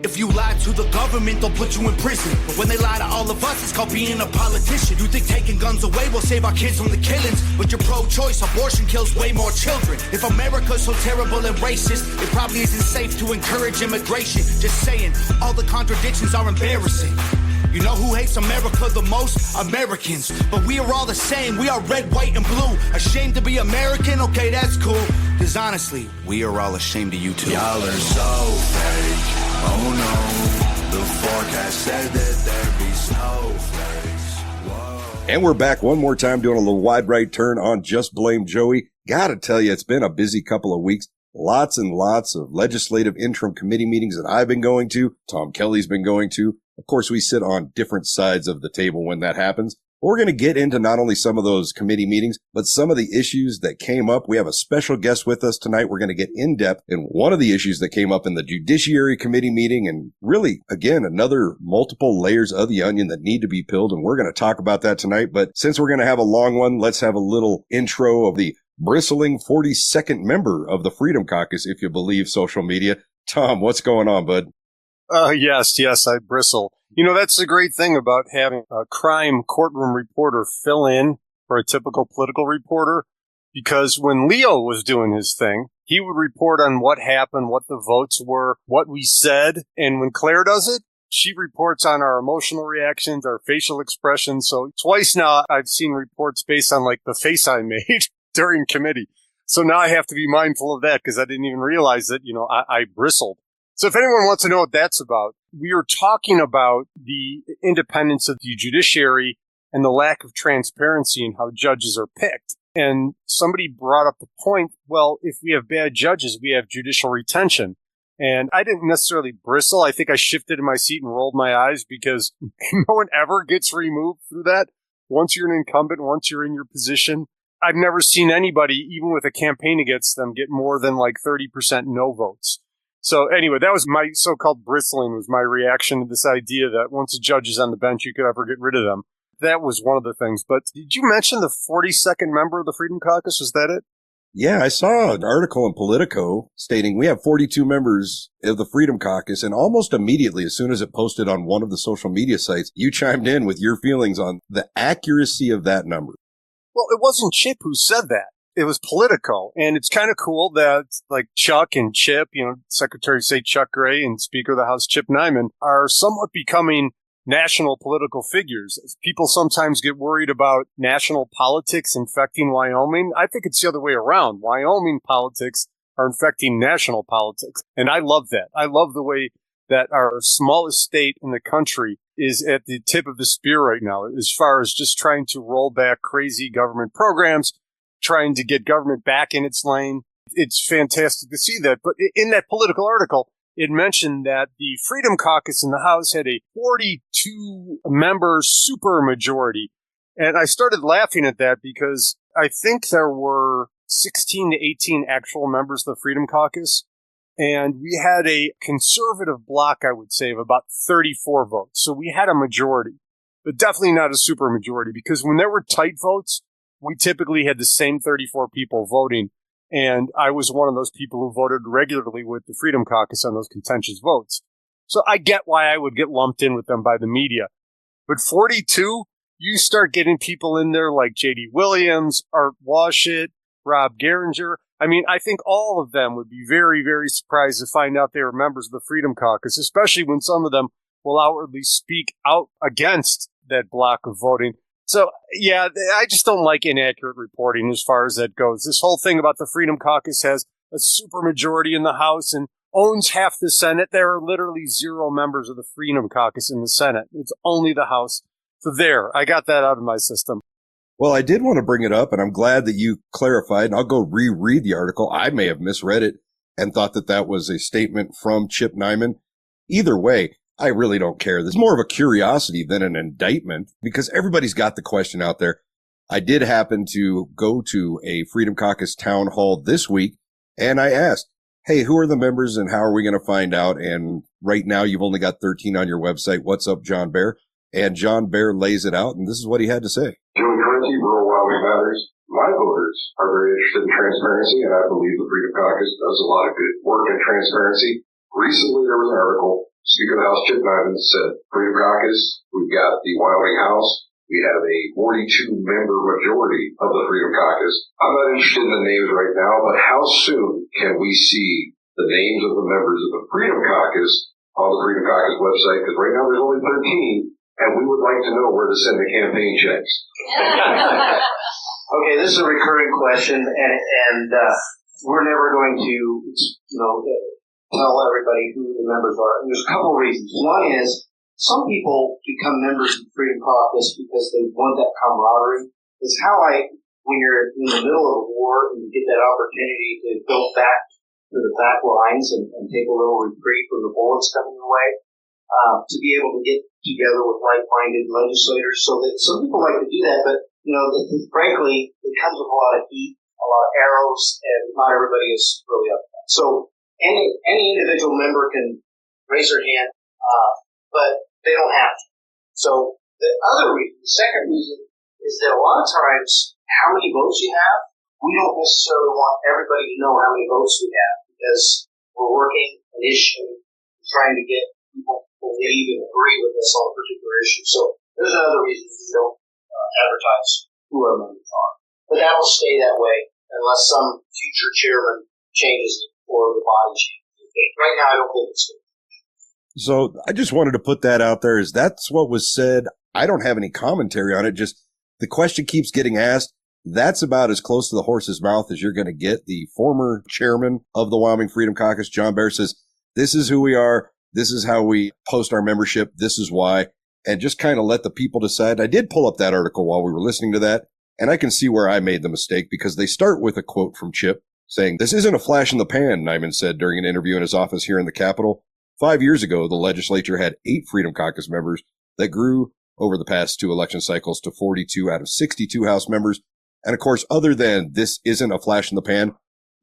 If you lie to the government, they'll put you in prison. But when they lie to all of us, it's called being a politician. You think taking guns away will save our kids from the killings, but you're pro-choice, abortion kills way more children. If America's so terrible and racist, it probably isn't safe to encourage immigration. Just saying, all the contradictions are embarrassing. You know who hates America the most? Americans. But we are all the same. We are red, white, and blue. Ashamed to be American? Okay, that's cool. Because honestly, we are all ashamed of you too. Y'all are so fake. Oh no. The forecast said that there'd be snowflakes. Whoa. And we're back one more time doing a little wide right turn on Just Blame Joey. Gotta tell you, it's been a busy couple of weeks. Lots and lots of legislative interim committee meetings that I've been going to. Tom Kelly's been going to. Of course, we sit on different sides of the table when that happens. We're going to get into not only some of those committee meetings, but some of the issues that came up. We have a special guest with us tonight. We're going to get in depth in one of the issues that came up in the Judiciary Committee meeting, and really, again, another multiple layers of the onion that need to be peeled. And we're going to talk about that tonight. But since we're going to have a long one, let's have a little intro of the bristling 42nd member of the Freedom Caucus, if you believe social media. Tom, what's going on, bud? Yes, I bristle. You know, that's the great thing about having a crime courtroom reporter fill in for a typical political reporter, because when Leo was doing his thing, he would report on what happened, what the votes were, what we said, and when Claire does it, she reports on our emotional reactions, our facial expressions. So twice now I've seen reports based on like the face I made during committee. So now I have to be mindful of that because I didn't even realize that, you know, I bristled. So if anyone wants to know what that's about, we are talking about the independence of the judiciary and the lack of transparency in how judges are picked. And somebody brought up the point, well, if we have bad judges, we have judicial retention. And I didn't necessarily bristle. I think I shifted in my seat and rolled my eyes because no one ever gets removed through that. Once you're an incumbent, once you're in your position, I've never seen anybody, even with a campaign against them, get more than like 30% no votes. So anyway, that was my so-called bristling, was my reaction to this idea that once a judge is on the bench, you could ever get rid of them. That was one of the things. But did you mention the 42nd member of the Freedom Caucus? Was that it? Yeah, I saw an article in Politico stating we have 42 members of the Freedom Caucus, and almost immediately, as soon as it posted on one of the social media sites, you chimed in with your feelings on the accuracy of that number. Well, it wasn't Chip who said that. It was Politico. And it's kind of cool that like Chuck and Chip, you know, Secretary of State Chuck Gray and Speaker of the House Chip Nyman are somewhat becoming national political figures. People sometimes get worried about national politics infecting Wyoming. I think it's the other way around. Wyoming politics are infecting national politics. And I love that. I love the way that our smallest state in the country is at the tip of the spear right now, as far as just trying to roll back crazy government programs, trying to get government back in its lane. It's fantastic to see that. But in that political article, it mentioned that the Freedom Caucus in the House had a 42-member supermajority. And I started laughing at that because I think there were 16 to 18 actual members of the Freedom Caucus. And we had a conservative bloc, I would say, of about 34 votes. So we had a majority, but definitely not a supermajority, because when there were tight votes, we typically had the same 34 people voting. And I was one of those people who voted regularly with the Freedom Caucus on those contentious votes. So I get why I would get lumped in with them by the media. But 42, you start getting people in there like J.D. Williams, Art Washit, Rob Geringer. I mean, I think all of them would be very, very surprised to find out they were members of the Freedom Caucus, especially when some of them will outwardly speak out against that block of voting. So, yeah, I just don't like inaccurate reporting as far as that goes. This whole thing about the Freedom Caucus has a supermajority in the House and owns half the Senate. There are literally 0 members of the Freedom Caucus in the Senate. It's only the House. So there, I got that out of my system. Well, I did want to bring it up, and I'm glad that you clarified, and I'll go reread the article. I may have misread it and thought that that was a statement from Chip Nyman. Either way, I really don't care. There's more of a curiosity than an indictment, because everybody's got the question out there. I did happen to go to a Freedom Caucus town hall this week, and I asked, hey, who are the members and how are we going to find out? And right now you've only got 13 on your website. What's up, John Bear? And John Bear lays it out, and this is what he had to say. Rural Wyoming matters. My voters are very interested in transparency, and I believe the Freedom Caucus does a lot of good work in transparency. Recently, there was an article Speaker of the House Chip Nyman said, Freedom Caucus, we've got the Wyoming House. We have a 42-member majority of the Freedom Caucus. I'm not interested in the names right now, but how soon can we see the names of the members of the Freedom Caucus on the Freedom Caucus website? Because right now there's only 13, and we would like to know where to send the campaign checks. Okay, this is a recurring question, and we're never going to, tell everybody who the members are. And there's a couple of reasons. One is some people become members of the Freedom Caucus because they want that camaraderie. It's how when you're in the middle of a war and you get that opportunity to go back to the back lines and take a little reprieve from the bullets coming your way, to be able to get together with like-minded legislators. So that some people like to do that, but frankly, it comes with a lot of heat, a lot of arrows, and not everybody is really up for that. So any individual member can raise their hand, but they don't have to. So the second reason is that a lot of times, how many votes you have, we don't necessarily want everybody to know how many votes we have because we're working an issue, trying to get people to believe and agree with us on a particular issue. So there's another reason we don't advertise who our members are. But that will stay that way unless some future chairman changes it or the body changes it. Right now, I don't think it's good. So I just wanted to put that out there as that's what was said. I don't have any commentary on it. Just the question keeps getting asked. That's about as close to the horse's mouth as you're going to get. The former chairman of the Wyoming Freedom Caucus, John Bear, says, this is who we are. This is how we post our membership. This is why. And just kind of let the people decide. I did pull up that article while we were listening to that, and I can see where I made the mistake because they start with a quote from Chip saying, this isn't a flash in the pan, Nyman said during an interview in his office here in the Capitol. 5 years ago, the legislature had 8 Freedom Caucus members that grew over the past 2 election cycles to 42 out of 62 House members. And of course, other than this isn't a flash in the pan,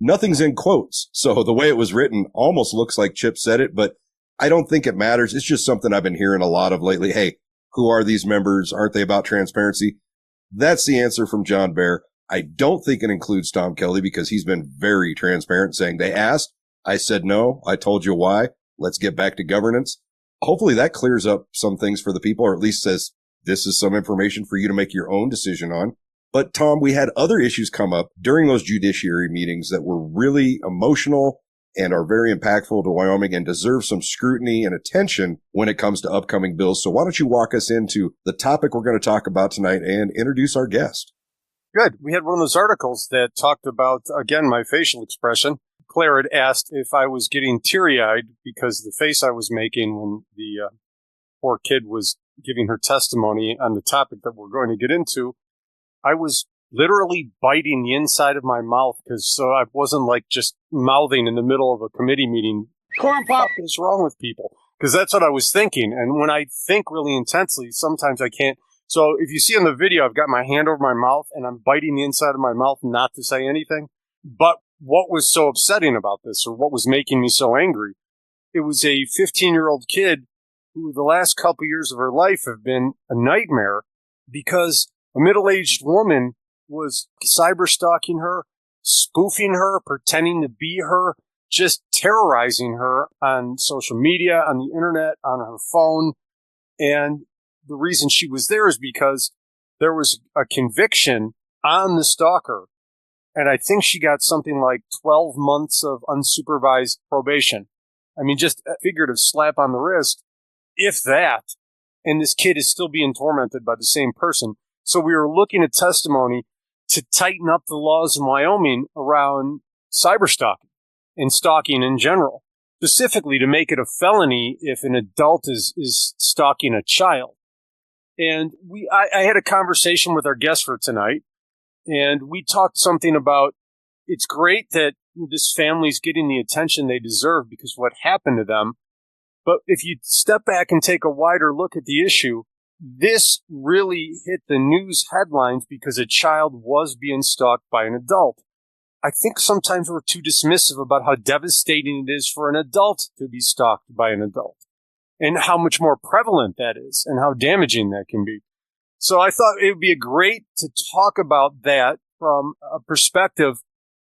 nothing's in quotes. So the way it was written almost looks like Chip said it, but I don't think it matters. It's just something I've been hearing a lot of lately. Hey, who are these members? Aren't they about transparency? That's the answer from John Bear. I don't think it includes Tom Kelly because he's been very transparent saying they asked. I said no. I told you why. Let's get back to governance. Hopefully that clears up some things for the people, or at least says this is some information for you to make your own decision on. But Tom, we had other issues come up during those judiciary meetings that were really emotional and are very impactful to Wyoming and deserve some scrutiny and attention when it comes to upcoming bills. So why don't you walk us into the topic we're going to talk about tonight and introduce our guest? Good. We had one of those articles that talked about, again, my facial expression. Claire had asked if I was getting teary-eyed because the face I was making when the poor kid was giving her testimony on the topic that we're going to get into. I was literally biting the inside of my mouth because so I wasn't like just mouthing in the middle of a committee meeting, corn pop, what is wrong with people? Because that's what I was thinking. And when I think really intensely, sometimes I can't. So if you see on the video, I've got my hand over my mouth and I'm biting the inside of my mouth not to say anything. But what was so upsetting about this, or what was making me so angry, it was a 15-year-old kid who the last couple years of her life have been a nightmare because a middle-aged woman was cyber stalking her, spoofing her, pretending to be her, just terrorizing her on social media, on the internet, on her phone. And the reason she was there is because there was a conviction on the stalker. And I think she got something like 12 months of unsupervised probation. I mean, just a figurative slap on the wrist, if that. And this kid is still being tormented by the same person. So we were looking at testimony to tighten up the laws in Wyoming around cyber stalking and stalking in general, specifically to make it a felony if an adult is stalking a child. And I had a conversation with our guest for tonight, and we talked something about it's great that this family's getting the attention they deserve because of what happened to them. But if you step back and take a wider look at the issue, this really hit the news headlines because a child was being stalked by an adult. I think sometimes we're too dismissive about how devastating it is for an adult to be stalked by an adult and how much more prevalent that is and how damaging that can be. So I thought it would be great to talk about that from a perspective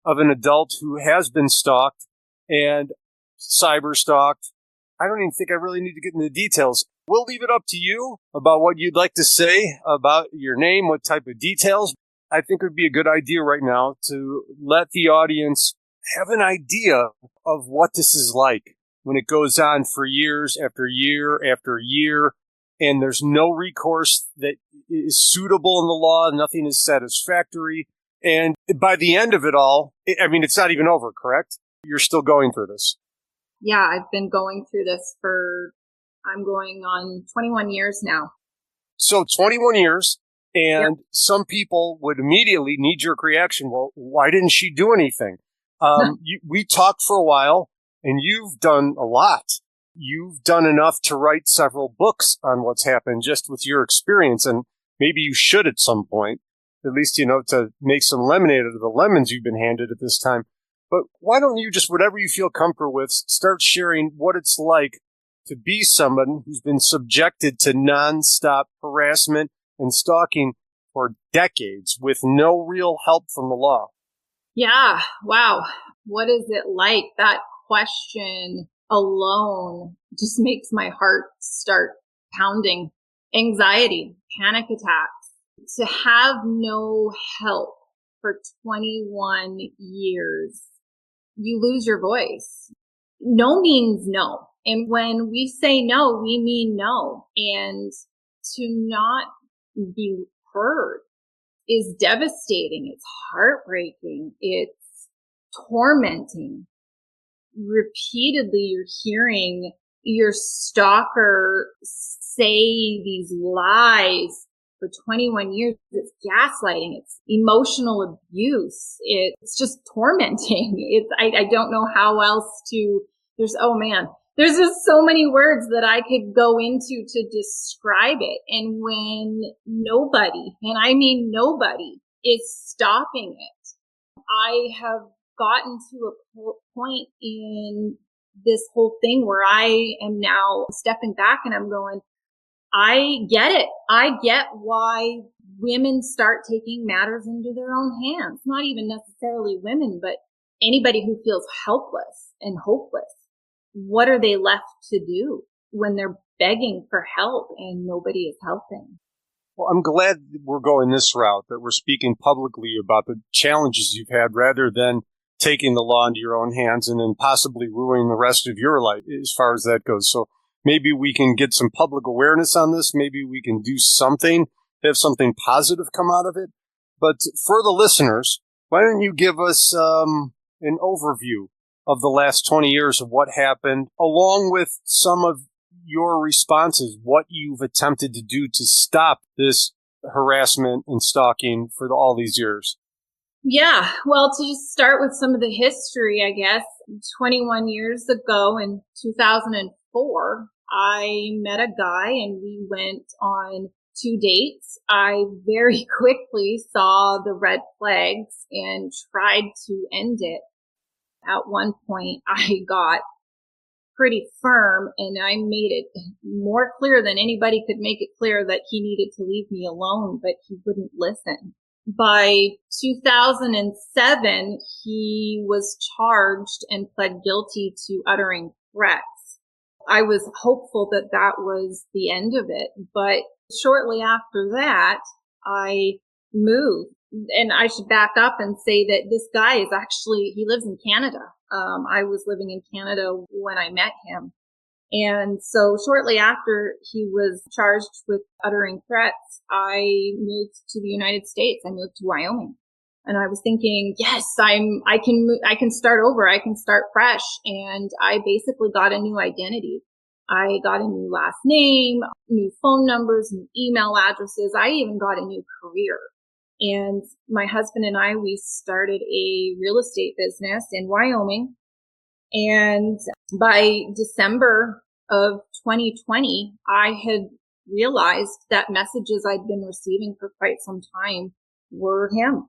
of an adult who has been stalked and cyber stalked, I don't even think I really need to get into the details. We'll leave it up to you about what you'd like to say about your name, what type of details. I think it would be a good idea right now to let the audience have an idea of what this is like when it goes on for years after year after year, and there's no recourse that is suitable in the law. Nothing is satisfactory. And by the end of it all, I mean, it's not even over, correct? You're still going through this. Yeah, I've been going through this I'm going on 21 years now. So 21 years, and some people would immediately knee-jerk reaction. Well, why didn't she do anything? We talked for a while, and you've done a lot. You've done enough to write several books on what's happened just with your experience, and maybe you should at some point, at least, to make some lemonade out of the lemons you've been handed at this time. But why don't you just, whatever you feel comfortable with, start sharing what it's like to be someone who's been subjected to nonstop harassment and stalking for decades with no real help from the law? Yeah. Wow. What is it like? That question alone just makes my heart start pounding. Anxiety, panic attacks. To have no help for 21 years, you lose your voice. No means no. And when we say no, we mean no. And to not be heard is devastating. It's heartbreaking. It's tormenting. Repeatedly, you're hearing your stalker say these lies for 21 years. It's gaslighting. It's emotional abuse. It's just tormenting. I don't know how else to, there's just so many words that I could go into to describe it. And when nobody, and I mean nobody, is stopping it, I have gotten to a point in this whole thing where I am now stepping back and I'm going, I get it. I get why women start taking matters into their own hands. Not even necessarily women, but anybody who feels helpless and hopeless. What are they left to do when they're begging for help and nobody is helping? Well, I'm glad we're going this route, that we're speaking publicly about the challenges you've had rather than taking the law into your own hands and then possibly ruining the rest of your life as far as that goes. So maybe we can get some public awareness on this. Maybe we can do something, have something positive come out of it. But for the listeners, why don't you give us an overview of the last 20 years of what happened, along with some of your responses, what you've attempted to do to stop this harassment and stalking for all these years? Yeah, well, to just start with some of the history, I guess, 21 years ago in 2004, I met a guy and we went on 2 dates. I very quickly saw the red flags and tried to end it. At one point, I got pretty firm and I made it more clear than anybody could make it clear that he needed to leave me alone, but he wouldn't listen. By 2007, he was charged and pled guilty to uttering threats. I was hopeful that that was the end of it, but shortly after that, I moved. And I should back up and say that this guy is actually, he lives in Canada. I was living in Canada when I met him. And so shortly after he was charged with uttering threats, I moved to the United States. I moved to Wyoming. And I was thinking, yes, I can start over. I can start fresh. And I basically got a new identity. I got a new last name, new phone numbers, new email addresses. I even got a new career. And my husband and I, we started a real estate business in Wyoming. And by December of 2020, I had realized that messages I'd been receiving for quite some time were him.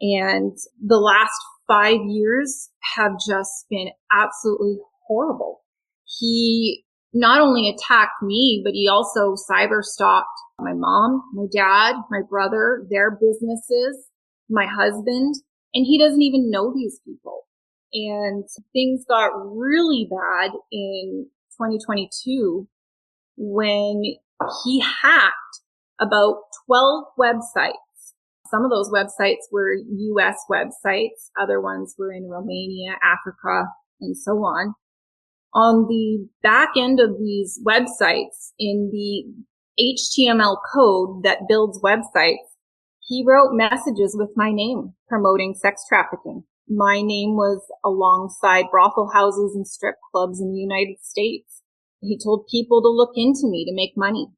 And the last 5 years have just been absolutely horrible. He not only attacked me, but he also cyber stalked my mom, my dad, my brother, their businesses, my husband, and he doesn't even know these people. And things got really bad in 2022 when he hacked about 12 websites. Some of those websites were US websites. Other ones were in Romania, Africa, and so on. On the back end of these websites, in the HTML code that builds websites, he wrote messages with my name promoting sex trafficking. My name was alongside brothel houses and strip clubs in the United States. He told people to look into me to make money.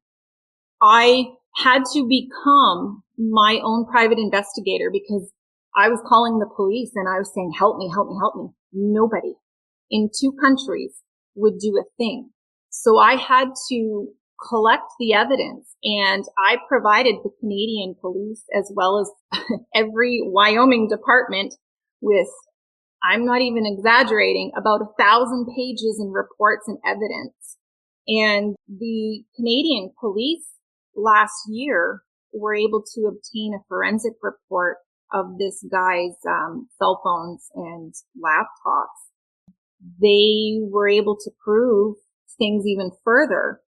I had to become my own private investigator because I was calling the police and I was saying, help me, help me, help me. Nobody in 2 countries would do a thing. So I had to collect the evidence, and I provided the Canadian police as well as every Wyoming department with, I'm not even exaggerating, about 1,000 pages in reports and evidence. And the Canadian police last year were able to obtain a forensic report of this guy's cell phones and laptops. They were able to prove things even further.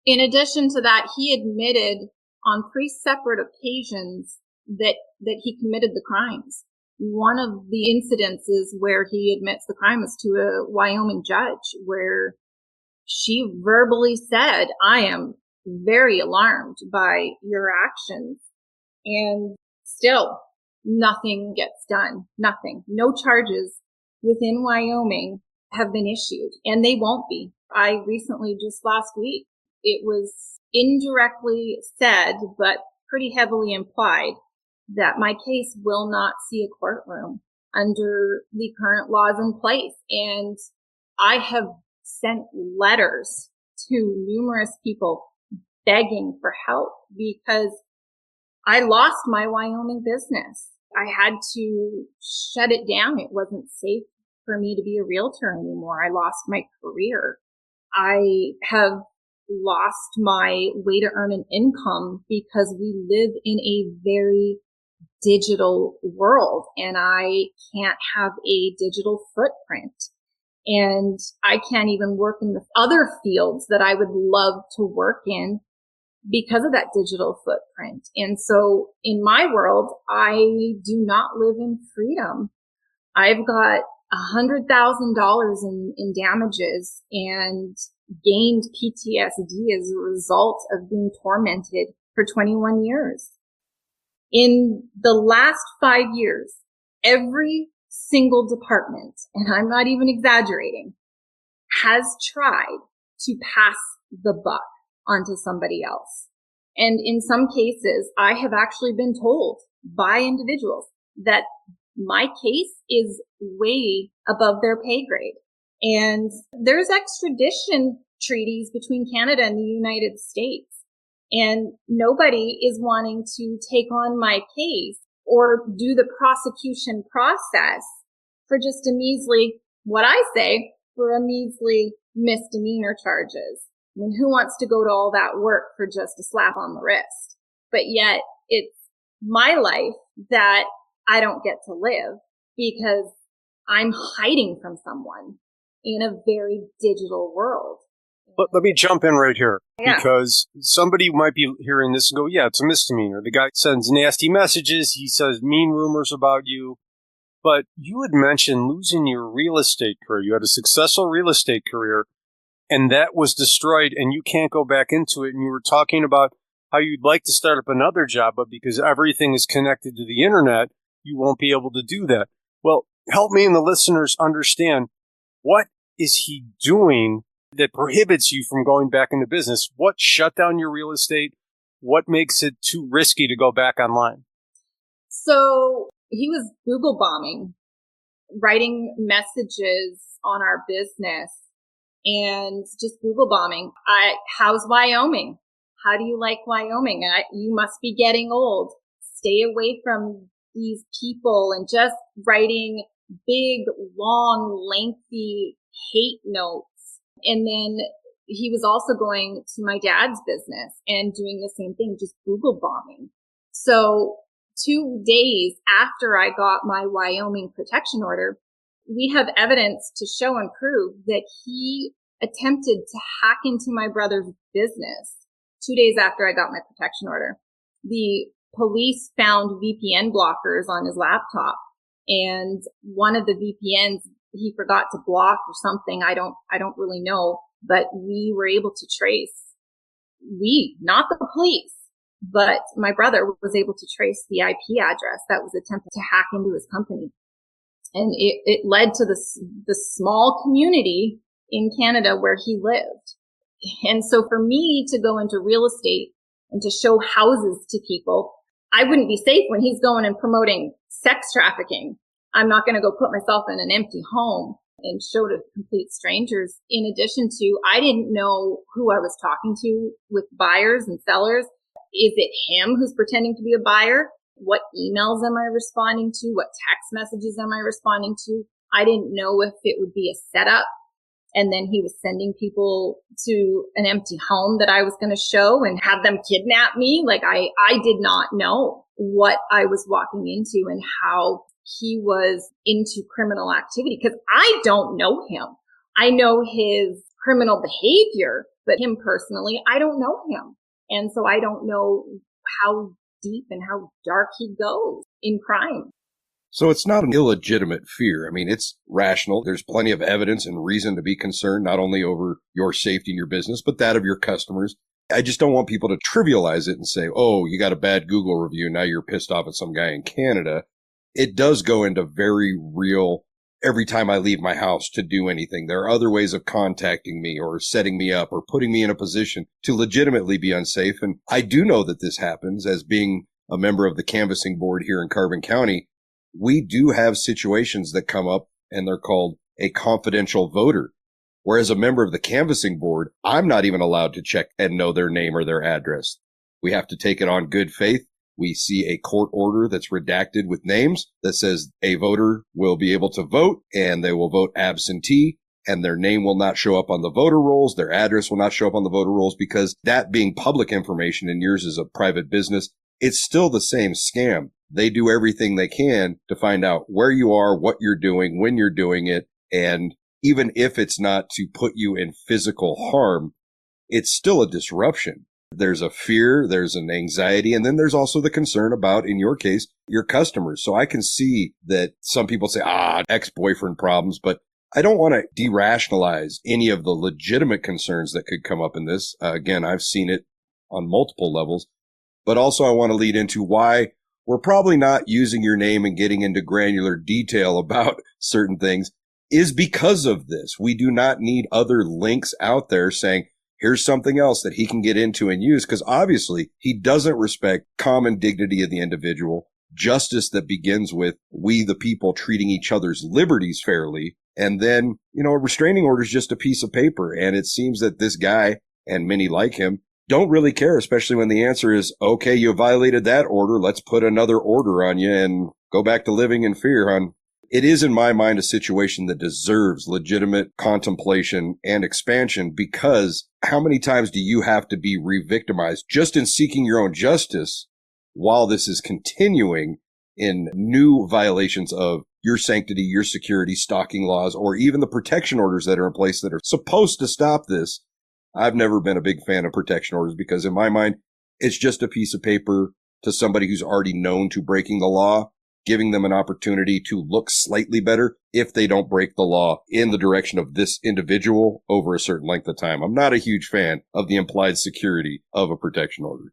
In addition to that, he admitted on 3 separate occasions that he committed the crimes. One of the incidences where he admits the crime is to a Wyoming judge, where she verbally said, I am very alarmed by your actions. And still, nothing gets done. Nothing. No charges within Wyoming have been issued, and they won't be. I recently, just last week, it was indirectly said, but pretty heavily implied, that my case will not see a courtroom under the current laws in place. And I have sent letters to numerous people begging for help because I lost my Wyoming business. I had to shut it down. It wasn't safe for me to be a realtor anymore. I lost my career. I have lost my way to earn an income because we live in a very digital world, and I can't have a digital footprint. And I can't even work in the other fields that I would love to work in because of that digital footprint. And so in my world, I do not live in freedom. I've got $100,000 in damages and gained PTSD as a result of being tormented for 21 years. In the last 5 years, every single department, and I'm not even exaggerating, has tried to pass the buck onto somebody else. And in some cases, I have actually been told by individuals that my case is way above their pay grade. And there's extradition treaties between Canada and the United States. And nobody is wanting to take on my case or do the prosecution process for just a measly, what I say, for a measly misdemeanor charges. I mean, who wants to go to all that work for just a slap on the wrist? But yet it's my life that I don't get to live because I'm hiding from someone in a very digital world. Let me jump in right here, Yeah. because somebody might be hearing this and go, yeah, it's a misdemeanor. The guy sends nasty messages. He says mean rumors about you. But you had mentioned losing your real estate career. You had a successful real estate career, and that was destroyed, and you can't go back into it. And you were talking about how you'd like to start up another job, but because everything is connected to the internet, you won't be able to do that. Well, help me and the listeners understand, what is he doing that prohibits you from going back into business? What shut down your real estate? What makes it too risky to go back online? So he was Google bombing, writing messages on our business and just Google bombing. How's Wyoming? How do you like Wyoming? You must be getting old. Stay away from these people, and just writing big, long, lengthy hate notes. And then he was also going to my dad's business and doing the same thing, just Google bombing. So 2 days after I got my Wyoming protection order, we have evidence to show and prove that he attempted to hack into my brother's business 2 days after I got my protection order. The police found VPN blockers on his laptop, and one of the VPNs he forgot to block or something. I don't really know, but we were able to trace, not the police, but my brother was able to trace the IP address that was attempted to hack into his company. And it led to the small community in Canada where he lived. And so for me to go into real estate and to show houses to people, I wouldn't be safe when he's going and promoting sex trafficking. I'm not going to go put myself in an empty home and show to complete strangers. In addition to, I didn't know who I was talking to with buyers and sellers. Is it him who's pretending to be a buyer? What emails am I responding to? What text messages am I responding to? I didn't know if it would be a setup. And then he was sending people to an empty home that I was going to show and have them kidnap me. Like I did not know what I was walking into and how he was into criminal activity, because I don't know him. I know his criminal behavior, but him personally, I don't know him. And so I don't know how deep and how dark he goes in crime. So it's not an illegitimate fear. I mean, it's rational. There's plenty of evidence and reason to be concerned, not only over your safety in your business, but that of your customers. I just don't want people to trivialize it and say, oh, you got a bad Google review, now you're pissed off at some guy in Canada. It does go into very real, every time I leave my house to do anything, there are other ways of contacting me or setting me up or putting me in a position to legitimately be unsafe. And I do know that this happens. As being a member of the canvassing board here in Carbon County, we do have situations that come up and they're called a confidential voter. Whereas a member of the canvassing board, I'm not even allowed to check and know their name or their address. We have to take it on good faith. We see a court order that's redacted with names that says a voter will be able to vote and they will vote absentee, and their name will not show up on the voter rolls. Their address will not show up on the voter rolls, because that being public information and yours is a private business, it's still the same scam. They do everything they can to find out where you are, what you're doing, when you're doing it. And even if it's not to put you in physical harm, it's still a disruption. There's a fear, there's an anxiety, and then there's also the concern about, in your case, your customers. So I can see that some people say, ex-boyfriend problems, but I don't want to de-rationalize any of the legitimate concerns that could come up in this. Again, I've seen it on multiple levels, but also I want to lead into why we're probably not using your name and getting into granular detail about certain things is because of this. We do not need other links out there saying, here's something else that he can get into and use, because obviously he doesn't respect common dignity of the individual, justice that begins with we, the people, treating each other's liberties fairly. And then, a restraining order is just a piece of paper. And it seems that this guy, and many like him, don't really care, especially when the answer is, okay, you violated that order. Let's put another order on you and go back to living in fear, hon. It is, in my mind, a situation that deserves legitimate contemplation and expansion, because how many times do you have to be re-victimized just in seeking your own justice while this is continuing in new violations of your sanctity, your security, stalking laws, or even the protection orders that are in place that are supposed to stop this? I've never been a big fan of protection orders because in my mind, it's just a piece of paper to somebody who's already known to breaking the law, giving them an opportunity to look slightly better if they don't break the law in the direction of this individual over a certain length of time. I'm not a huge fan of the implied security of a protection order.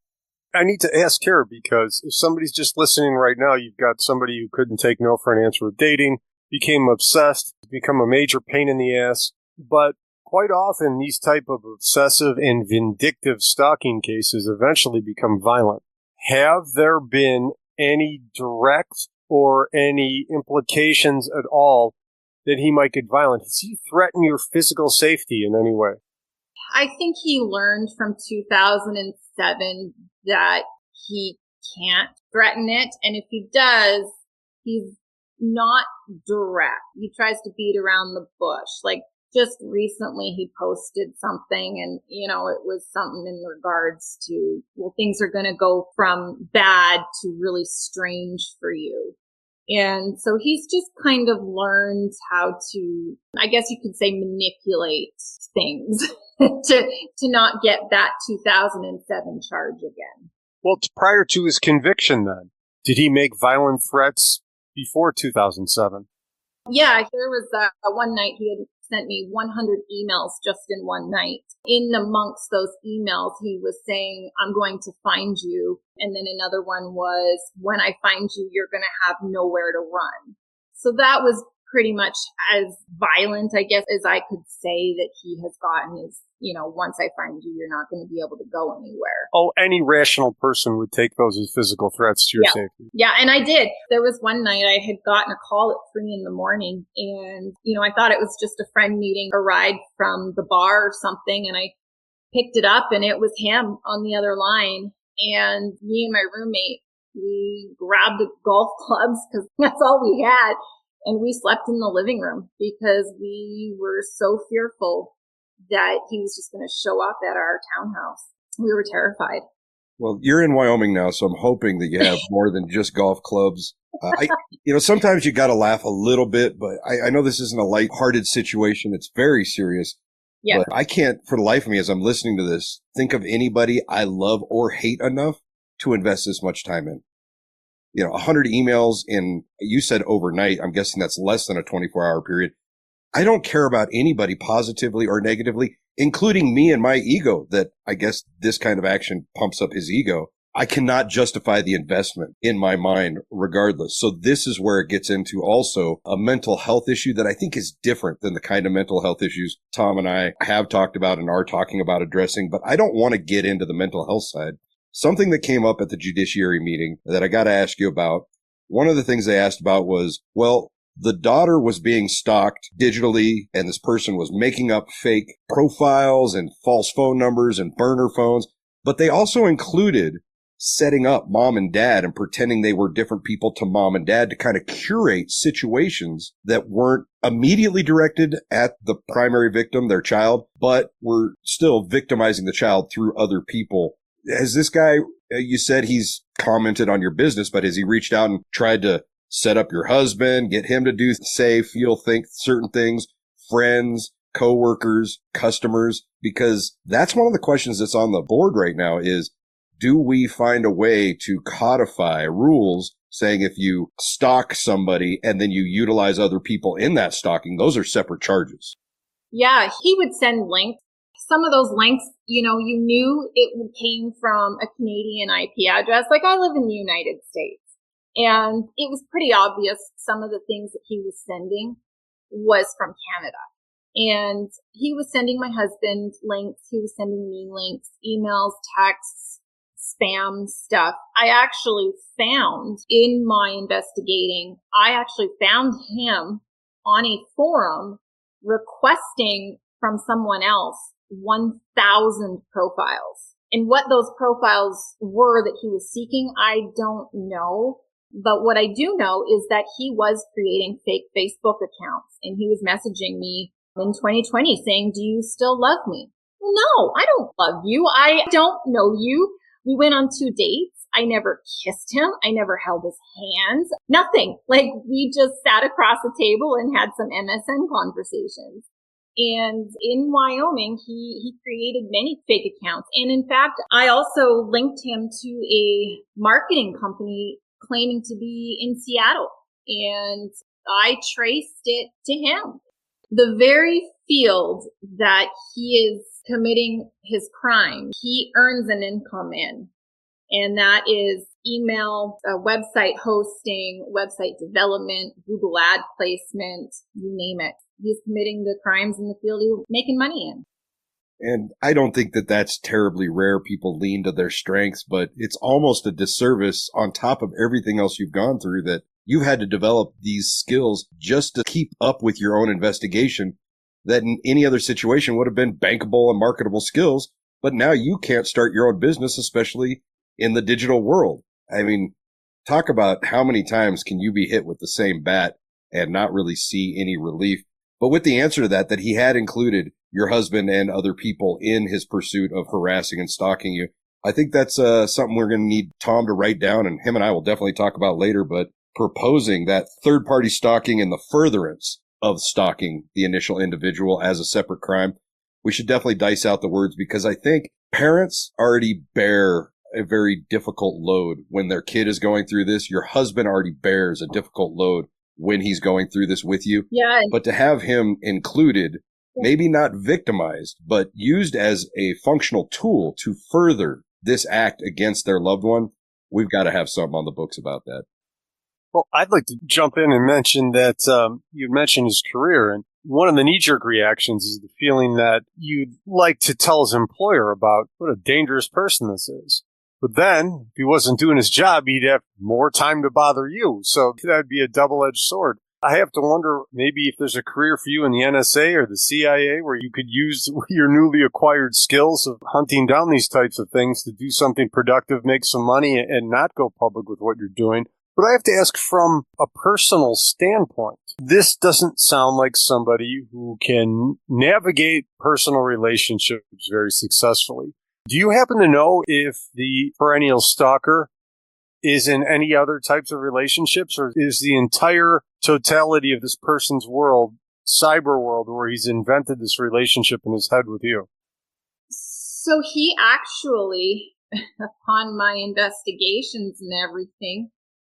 I need to ask here, because if somebody's just listening right now, you've got somebody who couldn't take no for an answer with dating, became obsessed, become a major pain in the ass. But quite often, these type of obsessive and vindictive stalking cases eventually become violent. Have there been any direct or any implications at all that he might get violent? Does he threaten your physical safety in any way? I think he learned from 2007 that he can't threaten it. And if he does, he's not direct. He tries to beat around the bush. Like just recently he posted something and, it was something in regards to, well, things are going to go from bad to really strange for you. And so he's just kind of learned how to, I guess you could say, manipulate things to not get that 2007 charge again. Well, prior to his conviction then, did he make violent threats before 2007? Yeah, there was one night he had sent me 100 emails just in one night. In amongst those emails, he was saying, I'm going to find you. And then another one was, when I find you, you're going to have nowhere to run. So that was pretty much as violent, I guess, as I could say that he has gotten is, once I find you, you're not going to be able to go anywhere. Oh, any rational person would take those as physical threats to your safety. Yeah, and I did. There was one night I had gotten a call at 3 a.m. and, I thought it was just a friend needing a ride from the bar or something. And I picked it up and it was him on the other line. And me and my roommate, we grabbed the golf clubs because that's all we had. And we slept in the living room because we were so fearful that he was just going to show up at our townhouse. We were terrified. Well, you're in Wyoming now, so I'm hoping that you have more than just golf clubs. Sometimes you got to laugh a little bit, but I know this isn't a lighthearted situation. It's very serious. Yeah. But I can't, for the life of me, as I'm listening to this, think of anybody I love or hate enough to invest this much time in. 100 emails in, you said overnight. I'm guessing that's less than a 24-hour period. I don't care about anybody positively or negatively, including me and my ego, that I guess this kind of action pumps up his ego. I cannot justify the investment in my mind regardless. So this is where it gets into also a mental health issue that I think is different than the kind of mental health issues Tom and I have talked about and are talking about addressing, but I don't want to get into the mental health side. Something that came up at the judiciary meeting that I got to ask you about. One of the things they asked about was, well, the daughter was being stalked digitally and this person was making up fake profiles and false phone numbers and burner phones, but they also included setting up mom and dad and pretending they were different people to mom and dad to kind of curate situations that weren't immediately directed at the primary victim, their child, but were still victimizing the child through other people. Has this guy, you said he's commented on your business, but has he reached out and tried to set up your husband, get him to do you'll think certain things, friends, coworkers, customers? Because that's one of the questions that's on the board right now is, do we find a way to codify rules saying if you stalk somebody and then you utilize other people in that stalking, those are separate charges? Yeah, he would send links. Some of those links, you knew it came from a Canadian IP address. Like, I live in the United States. And it was pretty obvious some of the things that he was sending was from Canada. And he was sending my husband links. He was sending me links, emails, texts, spam stuff. I actually found in my investigating, I actually found him on a forum requesting from someone else 1,000 profiles. And what those profiles were that he was seeking, I don't know. But what I do know is that he was creating fake Facebook accounts and he was messaging me in 2020 saying, do you still love me? Well, no, I don't love you. I don't know you. We went on 2 dates. I never kissed him. I never held his hands. Nothing. Like, we just sat across the table and had some MSN conversations. And in Wyoming, he created many fake accounts. And in fact, I also linked him to a marketing company claiming to be in Seattle. And I traced it to him. The very field that he is committing his crime, he earns an income in. And that is email, website hosting, website development, Google ad placement, you name it. He's committing the crimes in the field he's making money in. And I don't think that that's terribly rare. People lean to their strengths, but it's almost a disservice on top of everything else you've gone through that you've had to develop these skills just to keep up with your own investigation that in any other situation would have been bankable and marketable skills. But now you can't start your own business, especially in the digital world. I mean, talk about how many times can you be hit with the same bat and not really see any relief. But with the answer to that he had included your husband and other people in his pursuit of harassing and stalking you, I think that's something we're going to need Tom to write down, and him and I will definitely talk about later. But proposing that third-party stalking and the furtherance of stalking the initial individual as a separate crime, we should definitely dice out the words, because I think parents already bear a very difficult load when their kid is going through this. Your husband already bears a difficult load when he's going through this with you. Yeah. But to have him included, maybe not victimized, but used as a functional tool to further this act against their loved one, we've got to have something on the books about that. Well, I'd like to jump in and mention that you mentioned his career, and one of the knee-jerk reactions is the feeling that you'd like to tell his employer about what a dangerous person this is. But then, if he wasn't doing his job, he'd have more time to bother you. So that'd be a double-edged sword. I have to wonder maybe if there's a career for you in the NSA or the CIA where you could use your newly acquired skills of hunting down these types of things to do something productive, make some money, and not go public with what you're doing. But I have to ask from a personal standpoint, this doesn't sound like somebody who can navigate personal relationships very successfully. Do you happen to know if the perennial stalker is in any other types of relationships, or is the entire totality of this person's world, cyber world, where he's invented this relationship in his head with you? So he actually, upon my investigations and everything,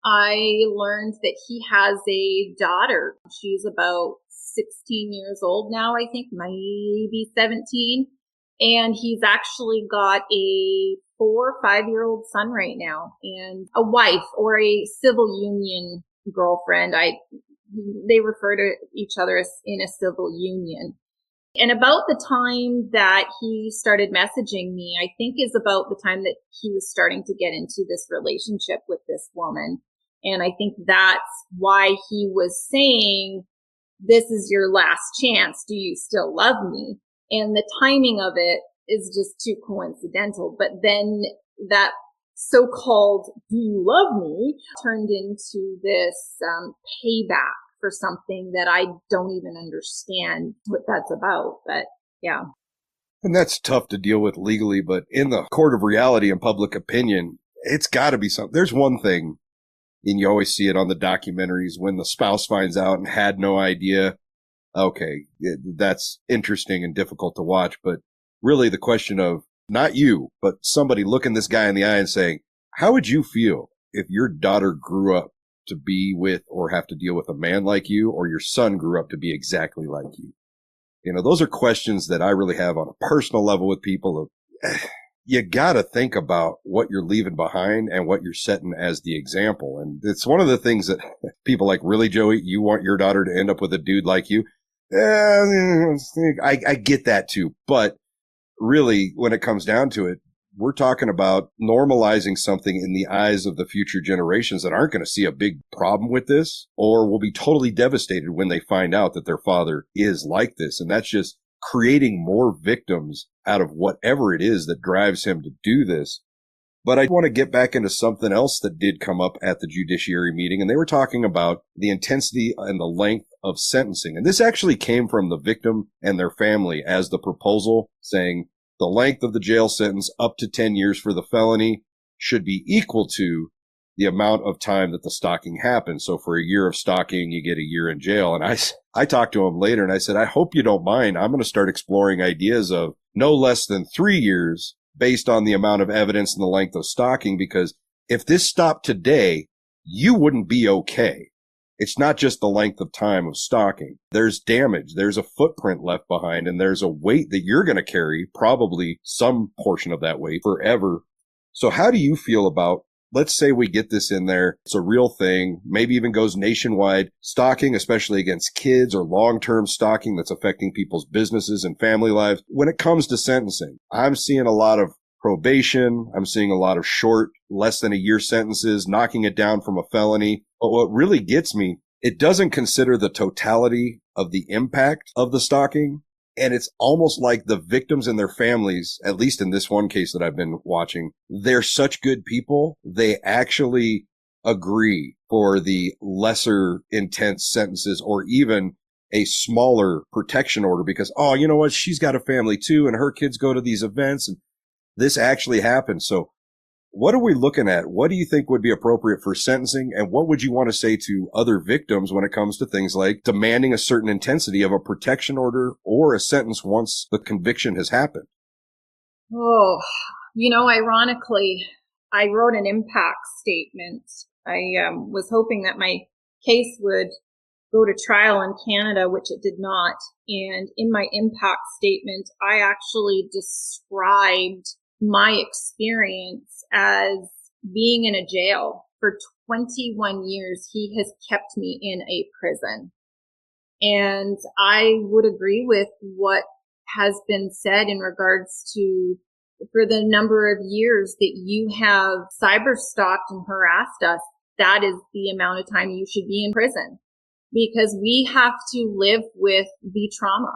I learned that he has a daughter. She's about 16 years old now, I think, maybe 17. And he's actually got a 4 or 5-year-old son right now, and a wife or a civil union girlfriend. They refer to each other as in a civil union. And about the time that he started messaging me, I think is about the time that he was starting to get into this relationship with this woman. And I think that's why he was saying, this is your last chance. Do you still love me? And the timing of it is just too coincidental. But then that so-called "do you love me" turned into this payback for something that I don't even understand what that's about. But yeah. And that's tough to deal with legally, but in the court of reality and public opinion, it's got to be something. There's one thing, and you always see it on the documentaries, when the spouse finds out and had no idea. Okay, that's interesting and difficult to watch, but really the question of not you, but somebody looking this guy in the eye and saying, how would you feel if your daughter grew up to be with or have to deal with a man like you, or your son grew up to be exactly like you? You know, those are questions that I really have on a personal level with people. You got to think about what you're leaving behind and what you're setting as the example. And it's one of the things that people like, really, Joey, you want your daughter to end up with a dude like you? I get that too. But really, when it comes down to it, we're talking about normalizing something in the eyes of the future generations that aren't going to see a big problem with this, or will be totally devastated when they find out that their father is like this. And that's just creating more victims out of whatever it is that drives him to do this. But I want to get back into something else that did come up at the judiciary meeting, and they were talking about the intensity and the length of sentencing. And this actually came from the victim and their family as the proposal, saying the length of the jail sentence up to 10 years for the felony should be equal to the amount of time that the stalking happened. So for a year of stalking, you get a year in jail. And I talked to him later and I said, I hope you don't mind. I'm going to start exploring ideas of no less than 3 years based on the amount of evidence and the length of stalking, because if this stopped today, you wouldn't be okay. It's not just the length of time of stalking. There's damage. There's a footprint left behind, and there's a weight that you're going to carry, probably some portion of that weight forever. So how do you feel about, let's say we get this in there, it's a real thing, maybe even goes nationwide, stalking, especially against kids, or long-term stalking that's affecting people's businesses and family lives. When it comes to sentencing, I'm seeing a lot of probation. I'm seeing a lot of short, less than a year sentences, knocking it down from a felony. But what really gets me, it doesn't consider the totality of the impact of the stalking. And it's almost like the victims and their families, at least in this one case that I've been watching, they're such good people. They actually agree for the lesser intense sentences, or even a smaller protection order, because, oh, you know what? She's got a family too, and her kids go to these events, and this actually happened. So What are we looking at? What do you think would be appropriate for sentencing? And what would you want to say to other victims when it comes to things like demanding a certain intensity of a protection order or a sentence once the conviction has happened? Oh, ironically, I wrote an impact statement. I was hoping that my case would go to trial in Canada, which it did not. And in my impact statement, I actually described my experience as being in a jail for 21 years. He has kept me in a prison. And I would agree with what has been said in regards to, for the number of years that you have cyberstalked and harassed us, that is the amount of time you should be in prison, because we have to live with the trauma.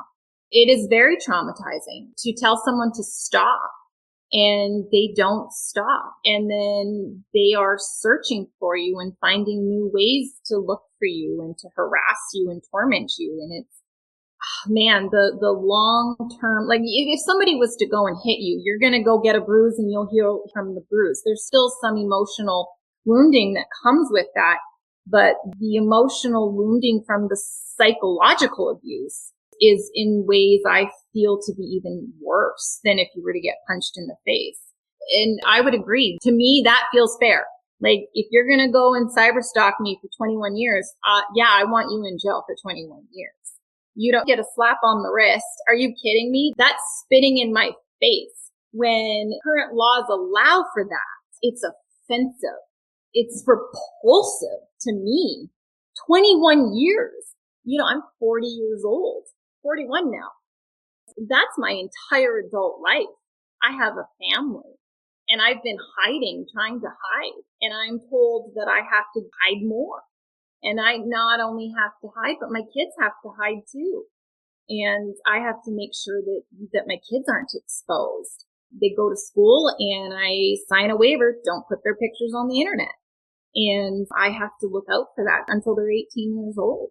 It is very traumatizing to tell someone to stop and they don't stop. And then they are searching for you and finding new ways to look for you and to harass you and torment you. And it's, man, the long term, like if somebody was to go and hit you, you're going to go get a bruise and you'll heal from the bruise. There's still some emotional wounding that comes with that. But the emotional wounding from the psychological abuse is in ways I feel to be even worse than if you were to get punched in the face. And I would agree. To me, that feels fair. Like, if you're going to go and cyberstalk me for 21 years, I want you in jail for 21 years. You don't get a slap on the wrist. Are you kidding me? That's spitting in my face. When current laws allow for that, it's offensive. It's repulsive to me. 21 years. I'm 40 years old, 41 now. That's my entire adult life. I have a family and I've been hiding, trying to hide. And I'm told that I have to hide more. And I not only have to hide, but my kids have to hide too. And I have to make sure that my kids aren't exposed. They go to school and I sign a waiver, don't put their pictures on the internet. And I have to look out for that until they're 18 years old.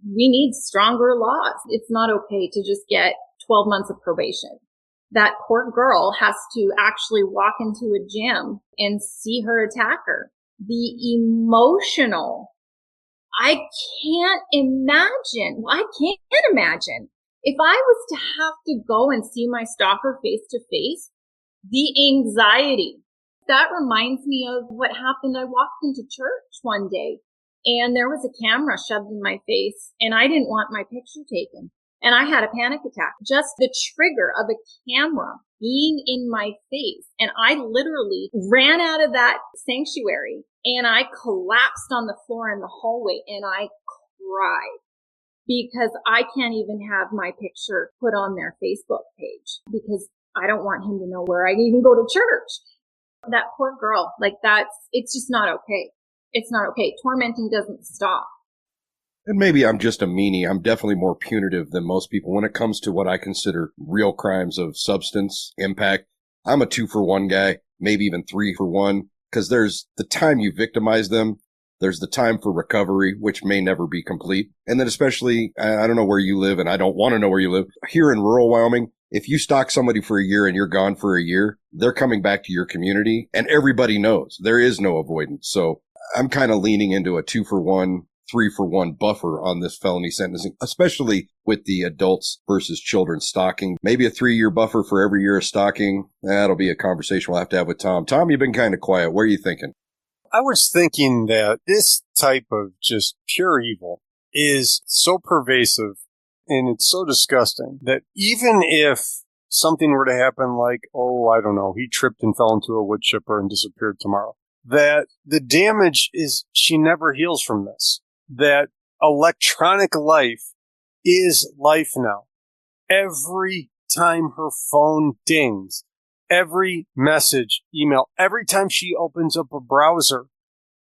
We need stronger laws. It's not okay to just get 12 months of probation. That poor girl has to actually walk into a gym and see her attacker. The emotional, I can't imagine. If I was to have to go and see my stalker face to face, the anxiety. That reminds me of what happened. I walked into church one day and there was a camera shoved in my face and I didn't want my picture taken. And I had a panic attack. Just the trigger of a camera being in my face. And I literally ran out of that sanctuary and I collapsed on the floor in the hallway and I cried because I can't even have my picture put on their Facebook page because I don't want him to know where I even go to church. That poor girl, it's just not okay. It's not okay. Tormenting doesn't stop. And maybe I'm just a meanie. I'm definitely more punitive than most people when it comes to what I consider real crimes of substance impact. I'm a 2-for-1 guy, maybe even 3-for-1, because there's the time you victimize them. There's the time for recovery, which may never be complete. And then especially, I don't know where you live and I don't want to know where you live. Here in rural Wyoming, if you stalk somebody for a year and you're gone for a year, they're coming back to your community and everybody knows there is no avoidance. So I'm kind of leaning into a 2-for-1, 3-for-1 buffer on this felony sentencing, especially with the adults versus children stalking. Maybe a 3-year buffer for every year of stalking. That'll be a conversation we'll have to have with Tom. Tom, you've been kind of quiet. What are you thinking? I was thinking that this type of just pure evil is so pervasive and it's so disgusting that even if something were to happen like, I don't know, he tripped and fell into a wood chipper and disappeared tomorrow, that the damage is she never heals from this. That electronic life is life now. Every time her phone dings, every message, email, every time she opens up a browser,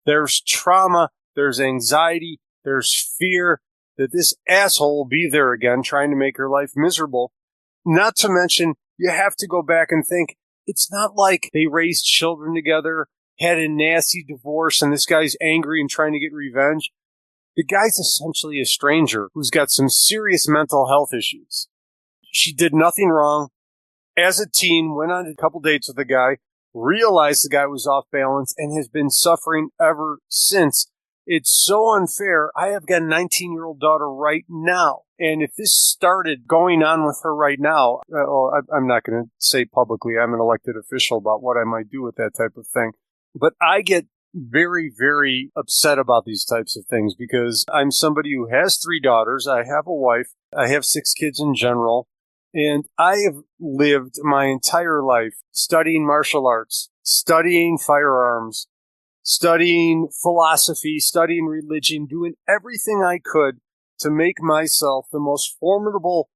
there's trauma, there's anxiety, there's fear that this asshole will be there again trying to make her life miserable. Not to mention, you have to go back and think, it's not like they raised children together, had a nasty divorce, and this guy's angry and trying to get revenge. The guy's essentially a stranger who's got some serious mental health issues. She did nothing wrong. As a teen, went on a couple dates with a guy, realized the guy was off balance, and has been suffering ever since. It's so unfair. I have got a 19-year-old daughter right now. And if this started going on with her right now, I'm not going to say publicly I'm an elected official about what I might do with that type of thing. But I get very, very upset about these types of things because I'm somebody who has 3 daughters. I have a wife. I have 6 kids in general. And I have lived my entire life studying martial arts, studying firearms, studying philosophy, studying religion, doing everything I could to make myself the most formidable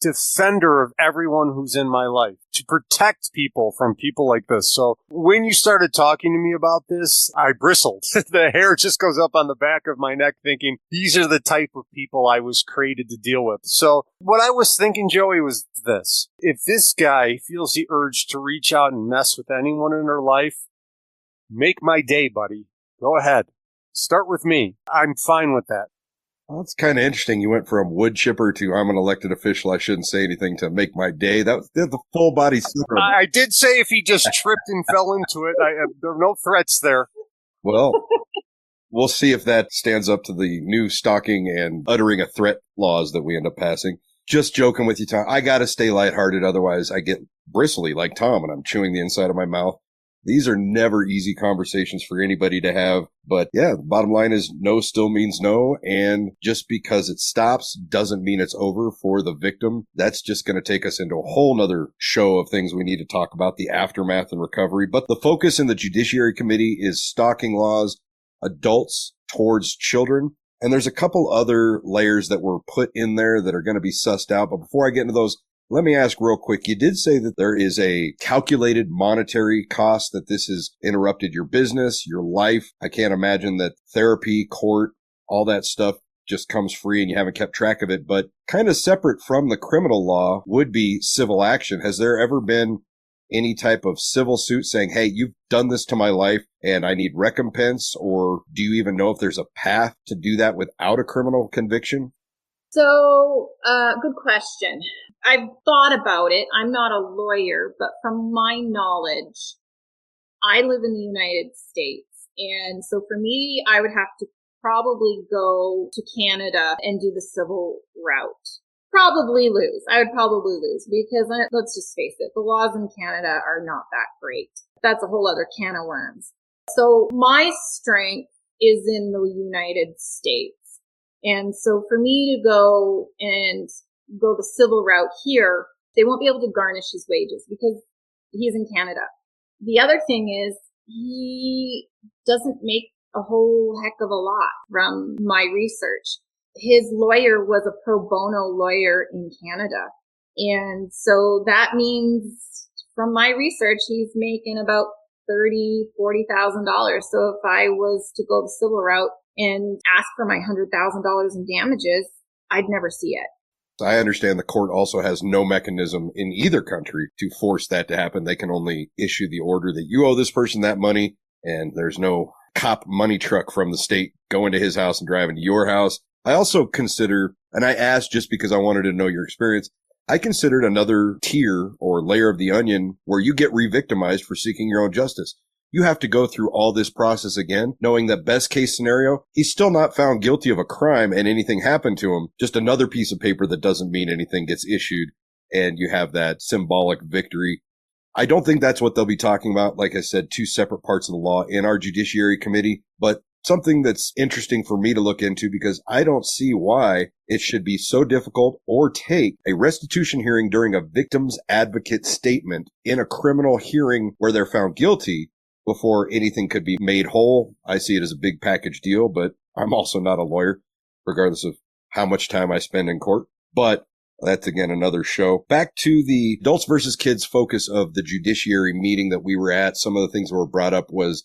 defender of everyone who's in my life, to protect people from people like this. So when you started talking to me about this, I bristled. The hair just goes up on the back of my neck thinking, these are the type of people I was created to deal with. So what I was thinking, Joey, was this. If this guy feels the urge to reach out and mess with anyone in her life, make my day, buddy. Go ahead. Start with me. I'm fine with that. Well, it's kind of interesting. You went from wood chipper to I'm an elected official. I shouldn't say anything to make my day. That was the full body. I did say if he just tripped and fell into it, there are no threats there. Well, we'll see if that stands up to the new stalking and uttering a threat laws that we end up passing. Just joking with you, Tom. I got to stay lighthearted. Otherwise, I get bristly like Tom and I'm chewing the inside of my mouth. These are never easy conversations for anybody to have. But yeah, the bottom line is no still means no. And just because it stops doesn't mean it's over for the victim. That's just going to take us into a whole nother show of things we need to talk about, the aftermath and recovery. But the focus in the Judiciary Committee is stalking laws, adults towards children. And there's a couple other layers that were put in there that are going to be sussed out. But before I get into those, let me ask real quick. You did say that there is a calculated monetary cost, that this has interrupted your business, your life. I can't imagine that therapy, court, all that stuff just comes free and you haven't kept track of it. But kind of separate from the criminal law would be civil action. Has there ever been any type of civil suit saying, hey, you've done this to my life and I need recompense? Or do you even know if there's a path to do that without a criminal conviction? So, good question. I've thought about it. I'm not a lawyer, but from my knowledge, I live in the United States. And so for me, I would have to probably go to Canada and do the civil route. Probably lose. I would probably lose because let's just face it, the laws in Canada are not that great. That's a whole other can of worms. So my strength is in the United States. And so for me to go the civil route here, they won't be able to garnish his wages because he's in Canada. The other thing is he doesn't make a whole heck of a lot from my research. His lawyer was a pro bono lawyer in Canada. And so that means from my research, he's making about $30,000-$40,000. So if I was to go the civil route and ask for my $100,000 in damages, I'd never see it. I understand the court also has no mechanism in either country to force that to happen. They can only issue the order that you owe this person that money, and there's no cop money truck from the state going to his house and driving to your house. I also consider, and I asked just because I wanted to know your experience, I considered another tier or layer of the onion where you get re-victimized for seeking your own justice. You have to go through all this process again, knowing that best case scenario, he's still not found guilty of a crime and anything happened to him. Just another piece of paper that doesn't mean anything gets issued and you have that symbolic victory. I don't think that's what they'll be talking about. Like I said, 2 separate parts of the law in our Judiciary Committee, but something that's interesting for me to look into because I don't see why it should be so difficult or take a restitution hearing during a victim's advocate statement in a criminal hearing where they're found guilty before anything could be made whole. I see it as a big package deal, but I'm also not a lawyer, regardless of how much time I spend in court. But that's, again, another show. Back to the adults versus kids focus of the judiciary meeting that we were at. Some of the things that were brought up was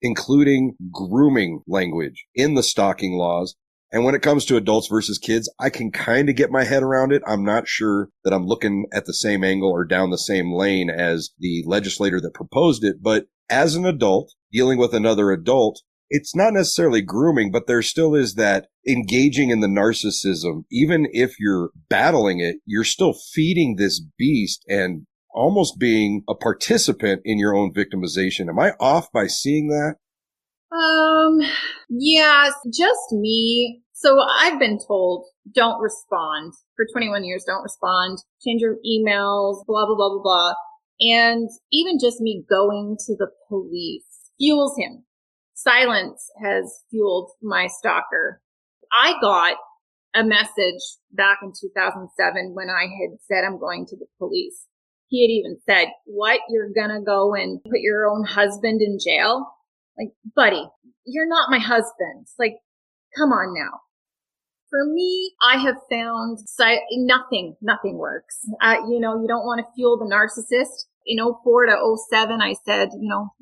including grooming language in the stalking laws. And when it comes to adults versus kids, I can kind of get my head around it. I'm not sure that I'm looking at the same angle or down the same lane as the legislator that proposed it. But as an adult dealing with another adult, it's not necessarily grooming, but there still is that engaging in the narcissism. Even if you're battling it, you're still feeding this beast and almost being a participant in your own victimization. Am I off by seeing that? Yeah, just me. So I've been told, don't respond. For 21 years, don't respond. Change your emails, blah, blah, blah, blah, blah. And even just me going to the police fuels him. Silence has fueled my stalker. I got a message back in 2007 when I had said I'm going to the police. He had even said, what, you're gonna go and put your own husband in jail? Like, buddy, you're not my husband. Like, come on now. For me, I have found nothing works. You don't want to fuel the narcissist. In 04 to 07, I said,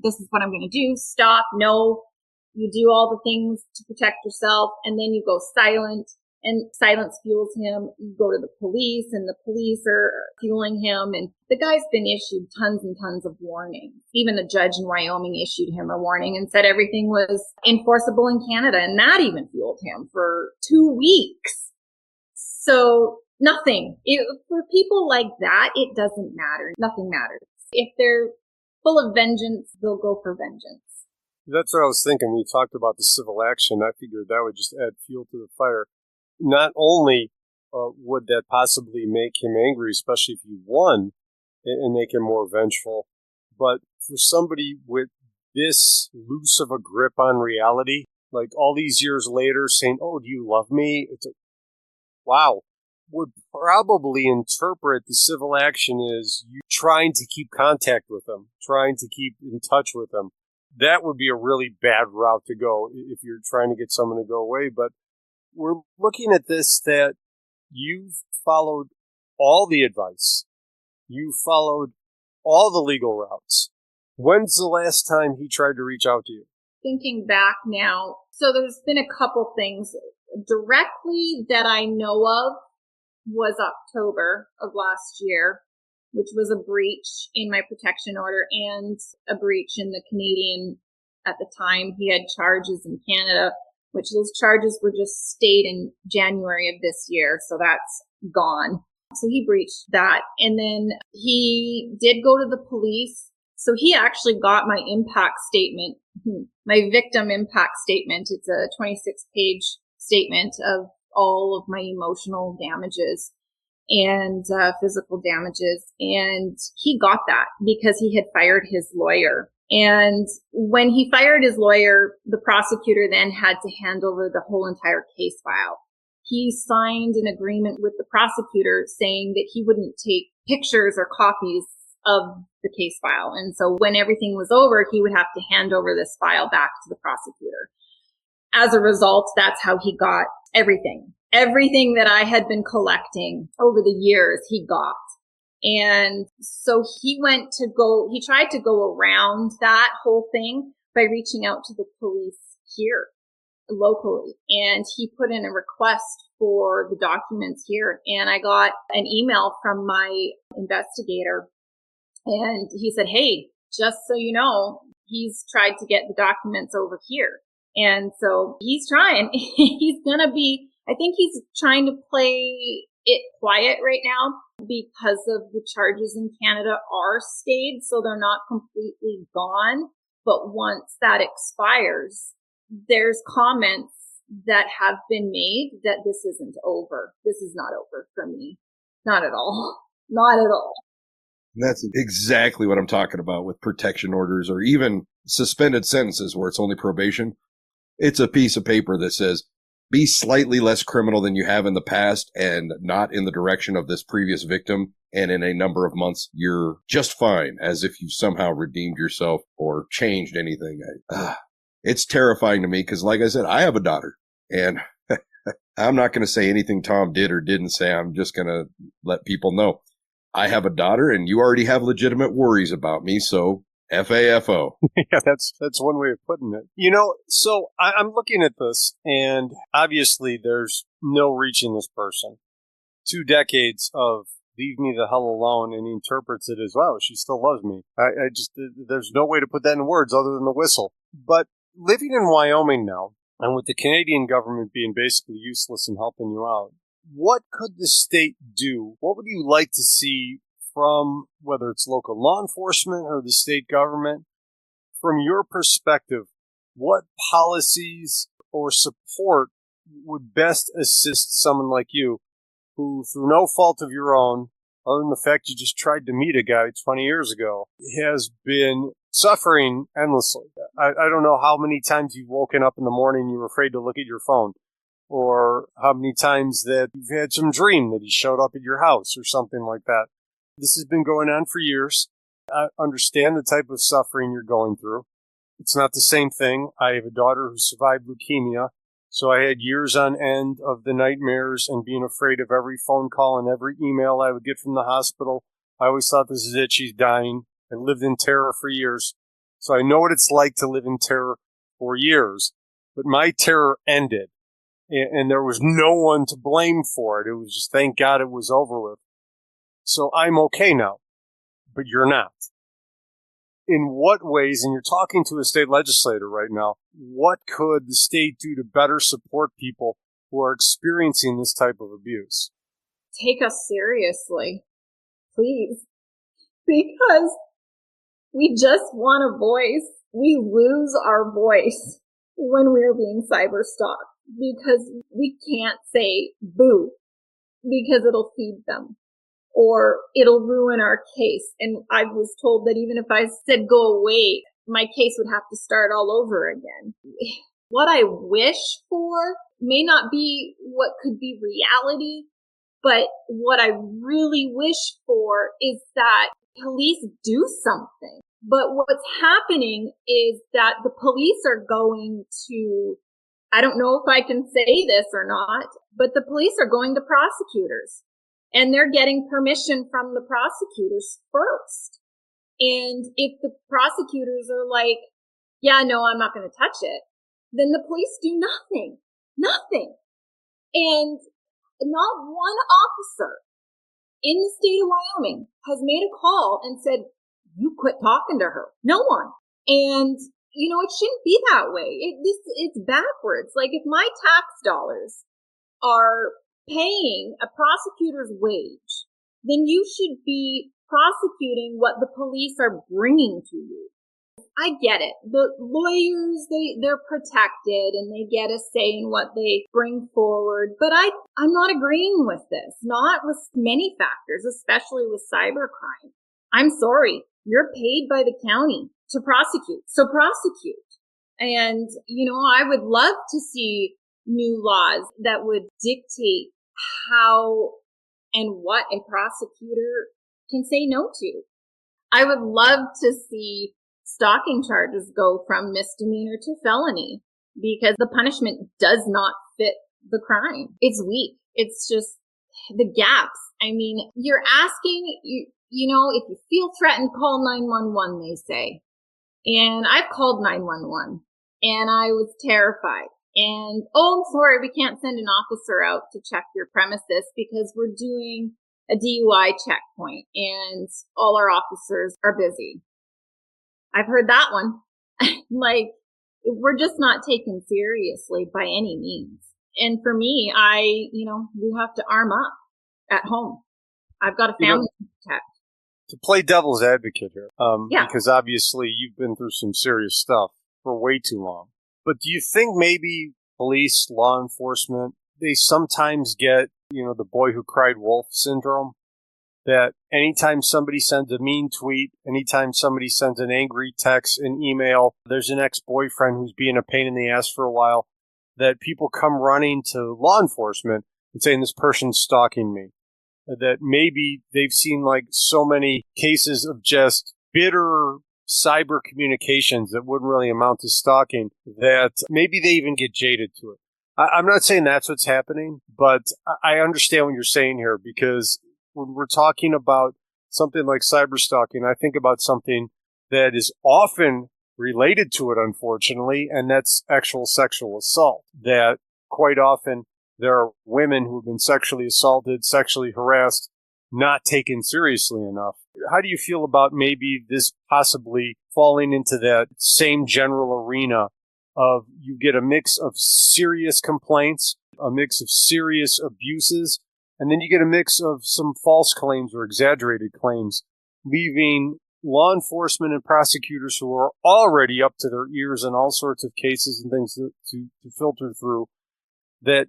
this is what I'm going to do. Stop. No. You do all the things to protect yourself, and then you go silent, and silence fuels him. You go to the police, and the police are fueling him, and the guy's been issued tons and tons of warnings. Even the judge in Wyoming issued him a warning and said everything was enforceable in Canada, and that even fueled him for 2 weeks. So nothing. For people like that, it doesn't matter. Nothing matters. If they're full of vengeance, they'll go for vengeance. That's what I was thinking when you talked about the civil action. I figured that would just add fuel to the fire. Not only would that possibly make him angry, especially if he won, and make him more vengeful, but for somebody with this loose of a grip on reality, like all these years later saying, oh, do you love me? Wow. Would probably interpret the civil action as you trying to keep contact with them, trying to keep in touch with them. That would be a really bad route to go if you're trying to get someone to go away. But we're looking at this that you've followed all the advice. You followed all the legal routes. When's the last time he tried to reach out to you? Thinking back now, so there's been a couple things directly that I know of was October of last year, which was a breach in my protection order and a breach in the Canadian. At the time, he had charges in Canada, which those charges were just stayed in January of this year. So that's gone. So he breached that. And then he did go to the police. So he actually got my impact statement, my victim impact statement. It's a 26-page statement of all of my emotional damages and physical damages. And he got that because he had fired his lawyer. And when he fired his lawyer, the prosecutor then had to hand over the whole entire case file. He signed an agreement with the prosecutor saying that he wouldn't take pictures or copies of the case file. And so when everything was over, he would have to hand over this file back to the prosecutor. As a result, that's how he got everything. Everything that I had been collecting over the years, he got. And so he tried to go around that whole thing by reaching out to the police here locally. And he put in a request for the documents here. And I got an email from my investigator. And he said, hey, just so you know, he's tried to get the documents over here. And so he's trying. I think he's trying to play it quiet right now because of the charges in Canada are stayed, so they're not completely gone. But once that expires, there's comments that have been made that this isn't over. This is not over for me. Not at all. Not at all. And that's exactly what I'm talking about with protection orders or even suspended sentences where it's only probation. It's a piece of paper that says, be slightly less criminal than you have in the past and not in the direction of this previous victim. And in a number of months, you're just fine, as if you somehow redeemed yourself or changed anything. It's terrifying to me because, like I said, I have a daughter. And I'm not going to say anything Tom did or didn't say. I'm just going to let people know. I have a daughter, and you already have legitimate worries about me, so FAFO. Yeah, that's one way of putting it. So I'm looking at this, and obviously there's no reaching this person. 2 decades of leave me the hell alone, and he interprets it as, well, she still loves me. There's no way to put that in words other than the whistle. But living in Wyoming now, and with the Canadian government being basically useless in helping you out, what could the state do? What would you like to see from whether it's local law enforcement or the state government. From your perspective, what policies or support would best assist someone like you who, through no fault of your own, other than the fact you just tried to meet a guy 20 years ago, has been suffering endlessly? I don't know how many times you've woken up in the morning and you were afraid to look at your phone, or how many times that you've had some dream that he showed up at your house or something like that. This has been going on for years. I understand the type of suffering you're going through. It's not the same thing. I have a daughter who survived leukemia, so I had years on end of the nightmares and being afraid of every phone call and every email I would get from the hospital. I always thought, this is it, she's dying. I lived in terror for years. So I know what it's like to live in terror for years. But my terror ended, and there was no one to blame for it. It was just, thank God it was over with. So I'm okay now, but you're not. In what ways, and you're talking to a state legislator right now, what could the state do to better support people who are experiencing this type of abuse? Take us seriously, please, because we just want a voice. We lose our voice when we're being cyber stalked because we can't say boo because it'll feed them, or it'll ruin our case. And I was told that even if I said go away, my case would have to start all over again. What I wish for may not be what could be reality, but what I really wish for is that police do something. But what's happening is that the police are going to, I don't know if I can say this or not, but the police are going to prosecutors. And they're getting permission from the prosecutors first. And if the prosecutors are like, yeah, no, I'm not going to touch it, then the police do nothing. Nothing. And not one officer in the state of Wyoming has made a call and said, you quit talking to her. No one. And, you know, it shouldn't be that way. It's backwards. Like, if my tax dollars are paying a prosecutor's wage, then you should be prosecuting what the police are bringing to you. I get it. The lawyers, they're protected and they get a say in what they bring forward. But I'm not agreeing with this, not with many factors, especially with cybercrime. I'm sorry. You're paid by the county to prosecute. So prosecute. And, you know, I would love to see new laws that would dictate how and what a prosecutor can say no to. I would love to see stalking charges go from misdemeanor to felony because the punishment does not fit the crime. It's weak. It's just the gaps. I mean, you're asking, you know, if you feel threatened, call 911, they say. And I've called 911 and I was terrified. And, oh, I'm sorry, we can't send an officer out to check your premises because we're doing a DUI checkpoint and all our officers are busy. I've heard that one. Like, we're just not taken seriously by any means. And for me, we have to arm up at home. I've got a family to protect. To play devil's advocate here, Yeah. because obviously you've been through some serious stuff for way too long. But do you think maybe police, law enforcement, they sometimes get, the boy who cried wolf syndrome? That anytime somebody sends a mean tweet, anytime somebody sends an angry text, an email, there's an ex-boyfriend who's being a pain in the ass for a while, that people come running to law enforcement and saying this person's stalking me. That maybe they've seen like so many cases of just bitter cyber communications that wouldn't really amount to stalking that maybe they even get jaded to it. I'm not saying that's what's happening, but I understand what you're saying here, because when we're talking about something like cyber stalking, I think about something that is often related to it, unfortunately, and that's actual sexual assault. That quite often there are women who've been sexually assaulted, sexually harassed, not taken seriously enough. How do you feel about maybe this possibly falling into that same general arena of you get a mix of serious complaints, a mix of serious abuses, And then you get a mix of some false claims or exaggerated claims, leaving law enforcement and prosecutors who are already up to their ears in all sorts of cases and things to filter through, that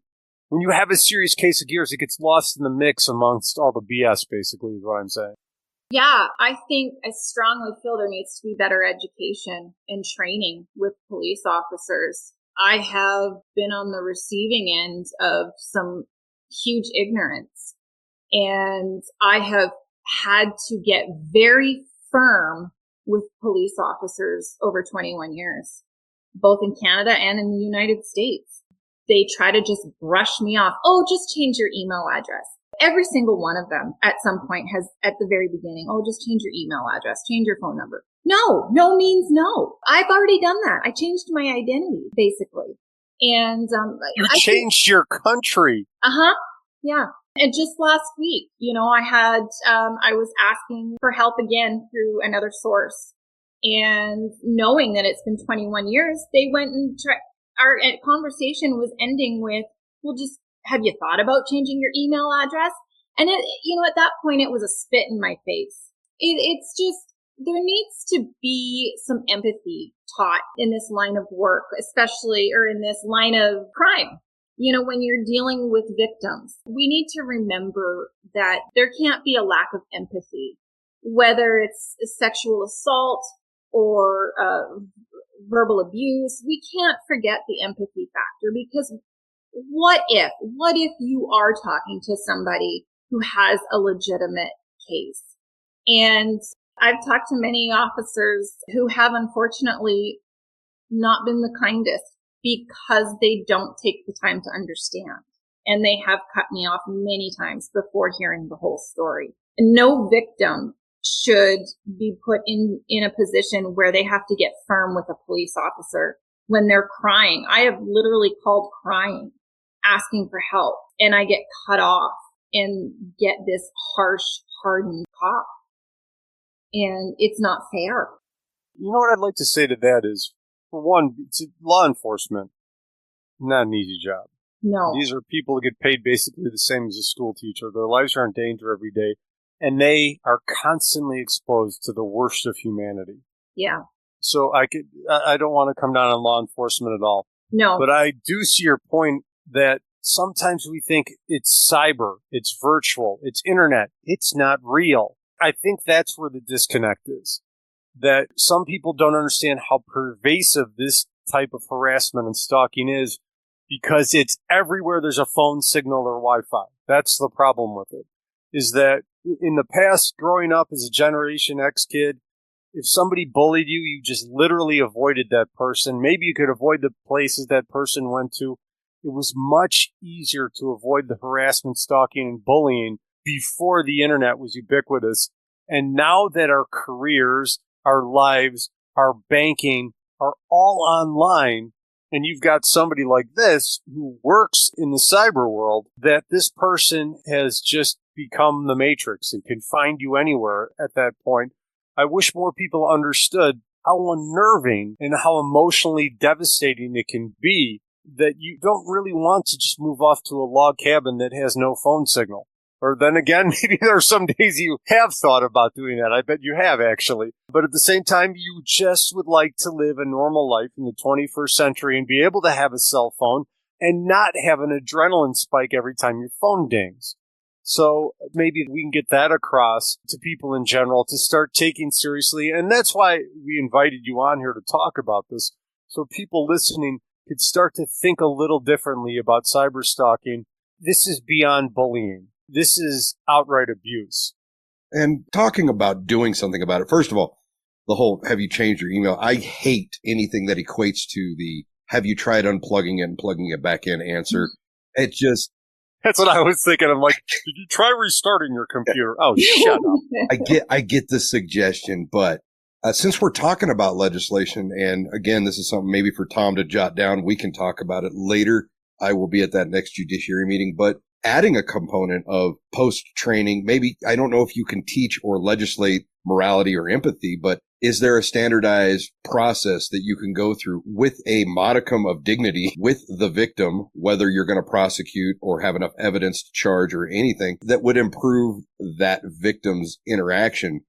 when you have a serious case of gears, it gets lost in the mix amongst all the BS, basically, is what I'm saying. Yeah, I strongly feel there needs to be better education and training with police officers. I have been on the receiving end of some huge ignorance, and I have had to get very firm with police officers over 21 years, both in Canada and in the United States. They try to just brush me off. Oh, just change your email address. Every single one of them at some point has, at the very beginning, oh, just change your email address, change your phone number. No means no. I've already done that. I changed my identity, basically. And you changed your country. Yeah. And just last week, I was asking for help again through another source. And knowing that it's been 21 years, they went and our conversation was ending with, well, just have you thought about changing your email address? And at that point, it was a spit in my face. It's just, there needs to be some empathy taught in this line of work, especially, or in this line of crime. When you're dealing with victims, we need to remember that there can't be a lack of empathy, whether it's sexual assault or verbal abuse. We can't forget the empathy factor, because what if you are talking to somebody who has a legitimate case? And I've talked to many officers who have unfortunately not been the kindest because they don't take the time to understand. And they have cut me off many times before hearing the whole story. And no victim should be put in a position where they have to get firm with a police officer when they're crying. I have literally called crying, asking for help, and I get cut off and get this harsh, hardened cop. And it's not fair. You know what I'd like to say to that is, for one, law enforcement, not an easy job. No. These are people who get paid basically the same as a school teacher. Their lives are in danger every day, and they are constantly exposed to the worst of humanity. Yeah. So I don't want to come down on law enforcement at all. No. But I do see your point that sometimes we think it's cyber, it's virtual, it's internet, it's not real. I think that's where the disconnect is. That some people don't understand how pervasive this type of harassment and stalking is, because it's everywhere there's a phone signal or Wi-Fi. That's the problem with it, is that in the past, growing up as a Generation X kid, if somebody bullied you, you just literally avoided that person. Maybe you could avoid the places that person went to. It was much easier to avoid the harassment, stalking, and bullying before the internet was ubiquitous. And now that our careers, our lives, our banking are all online, and you've got somebody like this who works in the cyber world, that this person has just become the Matrix and can find you anywhere at that point. I wish more people understood how unnerving and how emotionally devastating it can be, that you don't really want to just move off to a log cabin that has no phone signal. Or then again, maybe there are some days you have thought about doing that. I bet you have, actually. But at the same time, you just would like to live a normal life in the 21st century and be able to have a cell phone and not have an adrenaline spike every time your phone dings. So maybe we can get that across to people in general to start taking seriously. And that's why we invited you on here to talk about this, so people listening could start to think a little differently about cyber stalking. This is beyond bullying. This is outright abuse. And talking about doing something about it, first of all, the whole have you changed your email? I hate anything that equates to the have you tried unplugging it and plugging it back in answer. It just... That's what I was thinking. I'm like, did you try restarting your computer? Oh, shut up. I get the suggestion, but since we're talking about legislation, and again, this is something maybe for Tom to jot down, we can talk about it later. I will be at that next judiciary meeting, but adding a component of post-training. Maybe, I don't know if you can teach or legislate morality or empathy, but is there a standardized process that you can go through with a modicum of dignity with the victim, whether you're going to prosecute or have enough evidence to charge or anything that would improve that victim's interaction?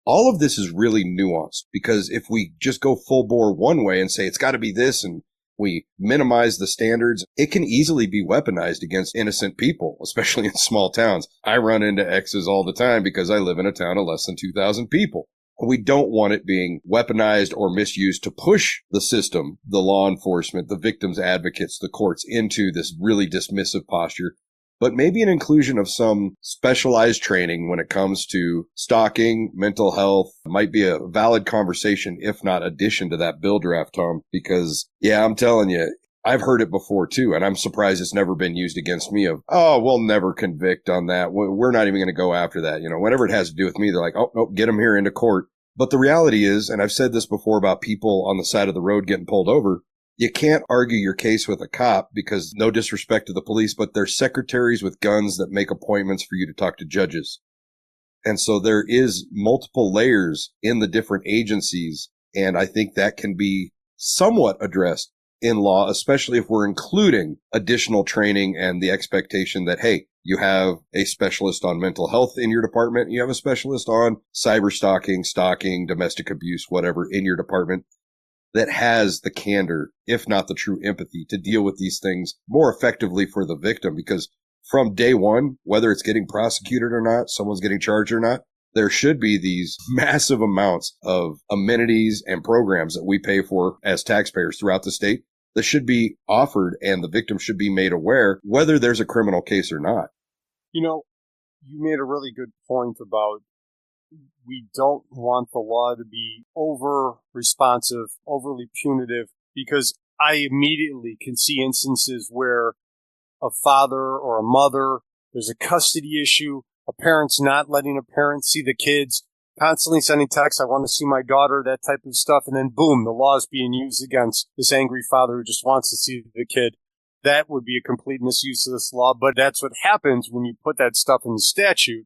All of this is really nuanced, because if we just go full bore one way and say it's got to be this and we minimize the standards, it can easily be weaponized against innocent people, especially in small towns. I run into X's all the time because I live in a town of less than 2,000 people. We don't want it being weaponized or misused to push the system, the law enforcement, the victims' advocates, the courts into this really dismissive posture. But maybe an inclusion of some specialized training when it comes to stalking, mental health might be a valid conversation, if not addition to that bill draft, Tom, because, yeah, I'm telling you, I've heard it before too, and I'm surprised it's never been used against me of, oh, we'll never convict on that. We're not even going to go after that. You know, whenever it has to do with me, they're like, oh, nope, get them here into court. But the reality is, and I've said this before about people on the side of the road getting pulled over, you can't argue your case with a cop because, no disrespect to the police, but they're secretaries with guns that make appointments for you to talk to judges. And so there is multiple layers in the different agencies. And I think that can be somewhat addressed in law, especially if we're including additional training and the expectation that, hey, you have a specialist on mental health in your department. You have a specialist on cyber stalking, domestic abuse, whatever in your department that has the candor, if not the true empathy, to deal with these things more effectively for the victim. Because from day one, whether it's getting prosecuted or not, someone's getting charged or not, there should be these massive amounts of amenities and programs that we pay for as taxpayers throughout the state that should be offered, and the victim should be made aware whether there's a criminal case or not. You know, you made a really good point about we don't want the law to be over responsive, overly punitive, because I immediately can see instances where a father or a mother, there's a custody issue, a parent's not letting a parent see the kids, constantly sending texts, I want to see my daughter, that type of stuff, and then boom, the law is being used against this angry father who just wants to see the kid. That would be a complete misuse of this law, but that's what happens when you put that stuff in the statute,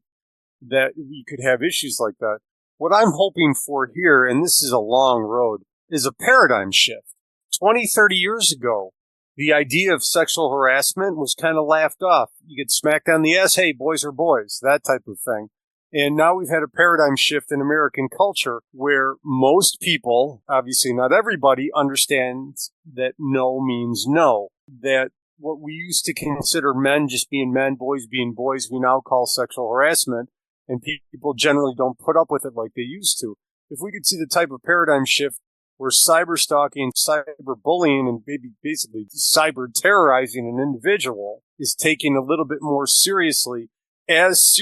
that we could have issues like that. What I'm hoping for here, and this is a long road, is a paradigm shift. 20, 30 years ago, the idea of sexual harassment was kind of laughed off. You get smacked on the ass, hey, boys are boys, that type of thing. And now we've had a paradigm shift in American culture where most people, obviously not everybody, understands that no means no. That what we used to consider men just being men, boys being boys, we now call sexual harassment. And people generally don't put up with it like they used to. If we could see the type of paradigm shift where cyber stalking, cyber bullying, and maybe basically cyber terrorizing an individual is taken a little bit more seriously as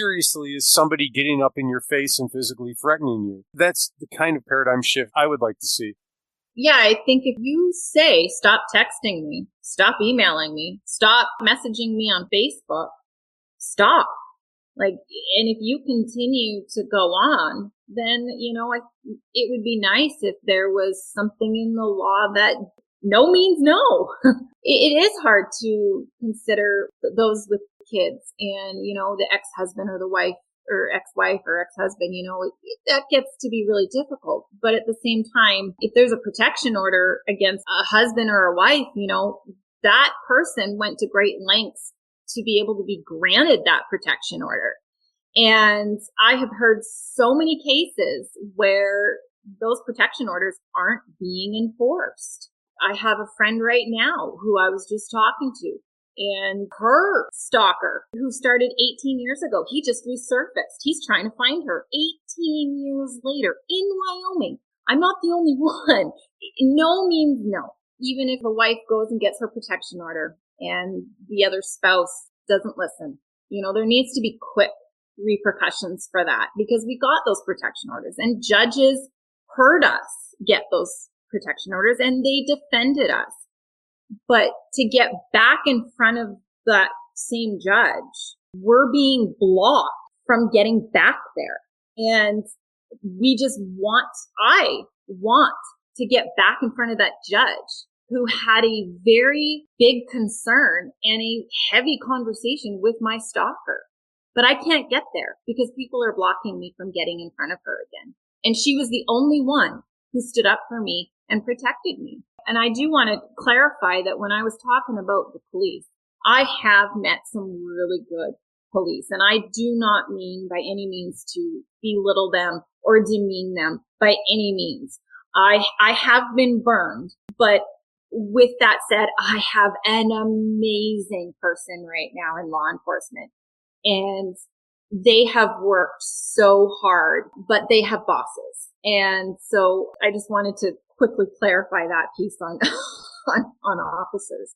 somebody getting up in your face and physically threatening you. That's the kind of paradigm shift I would like to see. Yeah, I think if you say, stop texting me, stop emailing me, stop messaging me on Facebook, stop. Like, and if you continue to go on, then, you know, it would be nice if there was something in the law that no means no. It is hard to consider those with kids and, you know, the ex-husband or the wife or ex-wife or ex-husband, you know, that gets to be really difficult. But at the same time, if there's a protection order against a husband or a wife, you know, that person went to great lengths to be able to be granted that protection order. And I have heard so many cases where those protection orders aren't being enforced. I have a friend right now who I was just talking to, and her stalker, who started 18 years ago, he just resurfaced. He's trying to find her 18 years later in Wyoming. I'm not the only one. No means no. Even if the wife goes and gets her protection order and the other spouse doesn't listen, you know, there needs to be quick repercussions for that, because we got those protection orders and judges heard us get those protection orders and they defended us. But to get back in front of that same judge, we're being blocked from getting back there. And I want to get back in front of that judge who had a very big concern and a heavy conversation with my stalker. But I can't get there because people are blocking me from getting in front of her again. And she was the only one who stood up for me and protected me. And I do want to clarify that when I was talking about the police, I have met some really good police. And I do not mean by any means to belittle them or demean them by any means. I have been burned, but with that said, I have an amazing person right now in law enforcement. And they have worked so hard, but they have bosses. And so I just wanted to quickly clarify that piece on on officers.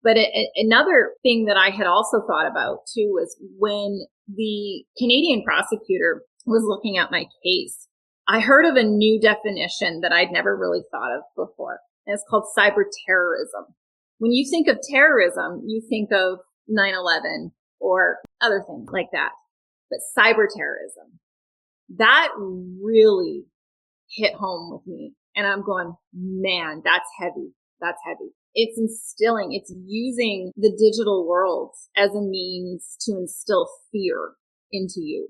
But another thing that I had also thought about too was when the Canadian prosecutor was looking at my case, I heard of a new definition that I'd never really thought of before. And it's called cyber terrorism. When you think of terrorism, you think of 9/11 or other things like that. But cyber terrorism, that really hit home with me. And I'm going, man, that's heavy. That's heavy. It's using the digital world as a means to instill fear into you.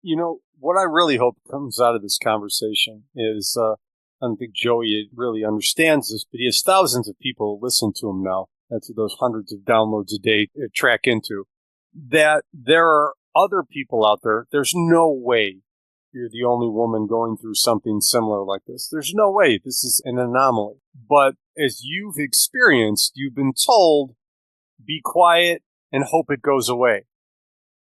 You know, what I really hope comes out of this conversation is, I don't think Joey really understands this, but he has thousands of people who listen to him now. That's those hundreds of downloads a day to track into. That there are other people out there. There's no way you're the only woman going through something similar like this. There's no way. This is an anomaly. But as you've experienced, you've been told, be quiet and hope it goes away.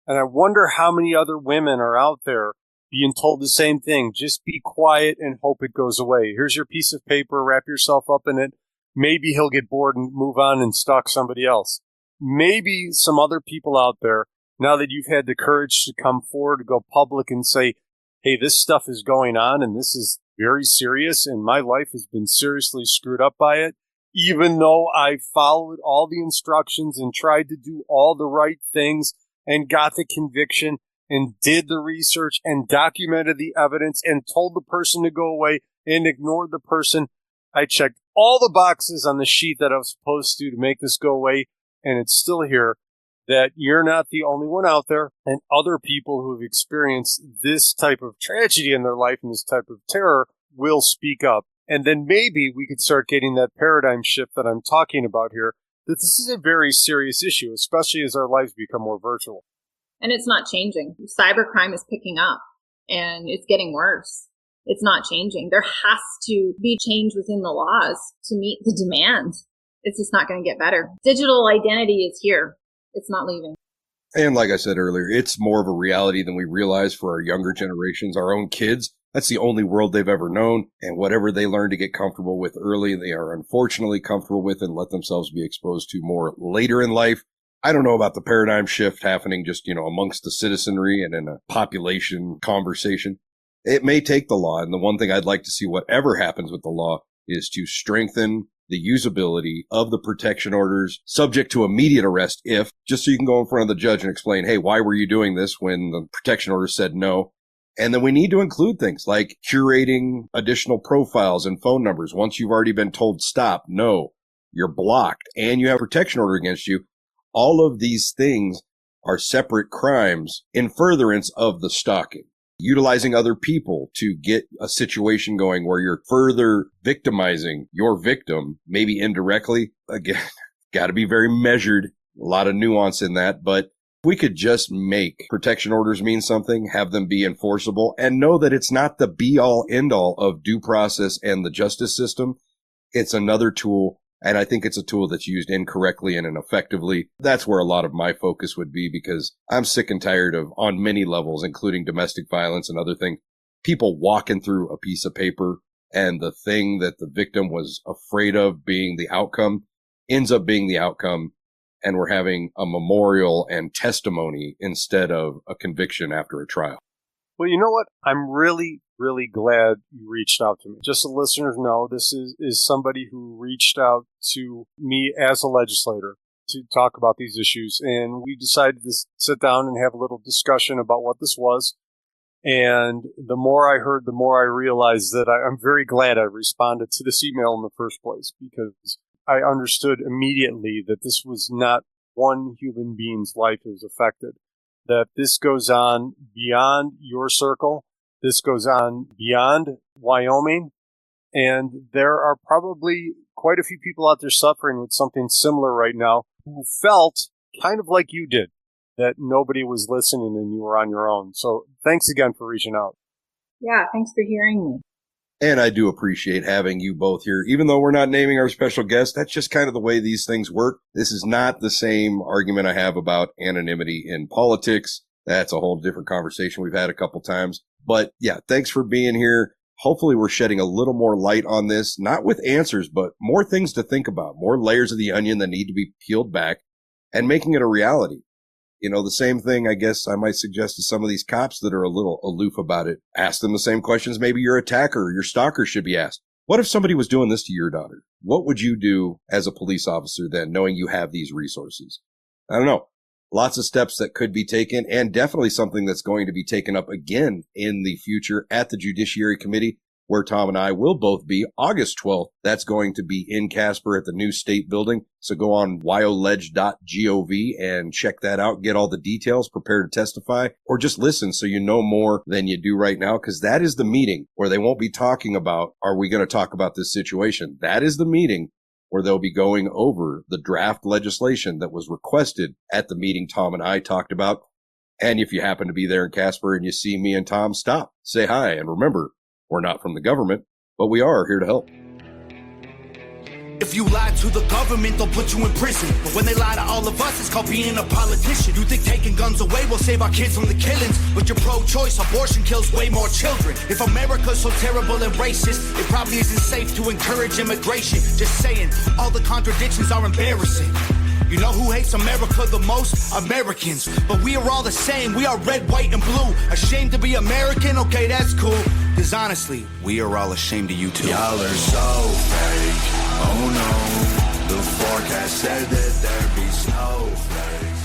And I wonder how many other women are out there being told the same thing. Just be quiet and hope it goes away. Here's your piece of paper. Wrap yourself up in it. Maybe he'll get bored and move on and stalk somebody else. Maybe some other people out there, now that you've had the courage to come forward, to go public and say, hey, this stuff is going on and this is very serious and my life has been seriously screwed up by it, even though I followed all the instructions and tried to do all the right things and got the conviction and did the research and documented the evidence and told the person to go away and ignored the person. I checked all the boxes on the sheet that I was supposed to make this go away, and it's still here. That you're not the only one out there, and other people who have experienced this type of tragedy in their life and this type of terror will speak up. And then maybe we could start getting that paradigm shift that I'm talking about here, that this is a very serious issue, especially as our lives become more virtual. And it's not changing. Cybercrime is picking up, and it's getting worse. It's not changing. There has to be change within the laws to meet the demand. It's just not going to get better. Digital identity is here. It's not leaving. And like I said earlier, it's more of a reality than we realize for our younger generations, our own kids. That's the only world they've ever known. And whatever they learn to get comfortable with early, they are unfortunately comfortable with and let themselves be exposed to more later in life. I don't know about the paradigm shift happening just, amongst the citizenry and in a population conversation. It may take the law. And the one thing I'd like to see whatever happens with the law is to strengthen the usability of the protection orders subject to immediate arrest just so you can go in front of the judge and explain, hey, why were you doing this when the protection order said no? And then we need to include things like curating additional profiles and phone numbers. Once you've already been told stop, no, you're blocked, and you have a protection order against you. All of these things are separate crimes in furtherance of the stalking. Utilizing other people to get a situation going where you're further victimizing your victim, maybe indirectly. Again, got to be very measured, a lot of nuance in that. But we could just make protection orders mean something, have them be enforceable, and know that it's not the be-all, end-all of due process and the justice system. It's another tool. And I think it's a tool that's used incorrectly and ineffectively. That's where a lot of my focus would be, because I'm sick and tired of, on many levels, including domestic violence and other things, people walking through a piece of paper and the thing that the victim was afraid of being the outcome ends up being the outcome. And we're having a memorial and testimony instead of a conviction after a trial. Well, you know what? I'm really glad you reached out to me. Just so listeners know, this is somebody who reached out to me as a legislator to talk about these issues. And we decided to sit down and have a little discussion about what this was. And the more I heard, the more I realized that I'm very glad I responded to this email in the first place, because I understood immediately that this was not one human being's life that was affected, that this goes on beyond your circle, this goes on beyond Wyoming, and there are probably quite a few people out there suffering with something similar right now who felt kind of like you did, that nobody was listening and you were on your own. So thanks again for reaching out. Yeah, thanks for hearing me. And I do appreciate having you both here. Even though we're not naming our special guest, that's just kind of the way these things work. This is not the same argument I have about anonymity in politics. That's a whole different conversation we've had a couple times. But yeah, thanks for being here. Hopefully we're shedding a little more light on this, not with answers, but more things to think about, more layers of the onion that need to be peeled back and making it a reality. You know, the same thing I guess I might suggest to some of these cops that are a little aloof about it. Ask them the same questions maybe your attacker or your stalker should be asked. What if somebody was doing this to your daughter? What would you do as a police officer then, knowing you have these resources? I don't know. Lots of steps that could be taken, and definitely something that's going to be taken up again in the future at the Judiciary Committee, where Tom and I will both be August 12th. That's going to be in Casper at the new state building. So go on wyoledge.gov and check that out. Get all the details, prepare to testify, or just listen so you know more than you do right now, because that is the meeting where they won't be talking about, are we going to talk about this situation? That is the meeting where they'll be going over the draft legislation that was requested at the meeting Tom and I talked about. And if you happen to be there in Casper and you see me and Tom, stop, say hi, and remember, we're not from the government, but we are here to help. If you lie to the government, they'll put you in prison. But when they lie to all of us, it's called being a politician. You think taking guns away will save our kids from the killings, but you're pro-choice, abortion kills way more children. If America's so terrible and racist, it probably isn't safe to encourage immigration. Just saying, all the contradictions are embarrassing. You know who hates America the most? Americans. But we are all the same. We are red, white, and blue. Ashamed to be American? Okay, that's cool. Because honestly, we are all ashamed of you too. Y'all are so fake. Oh no, the forecast said that there'd be snowflakes.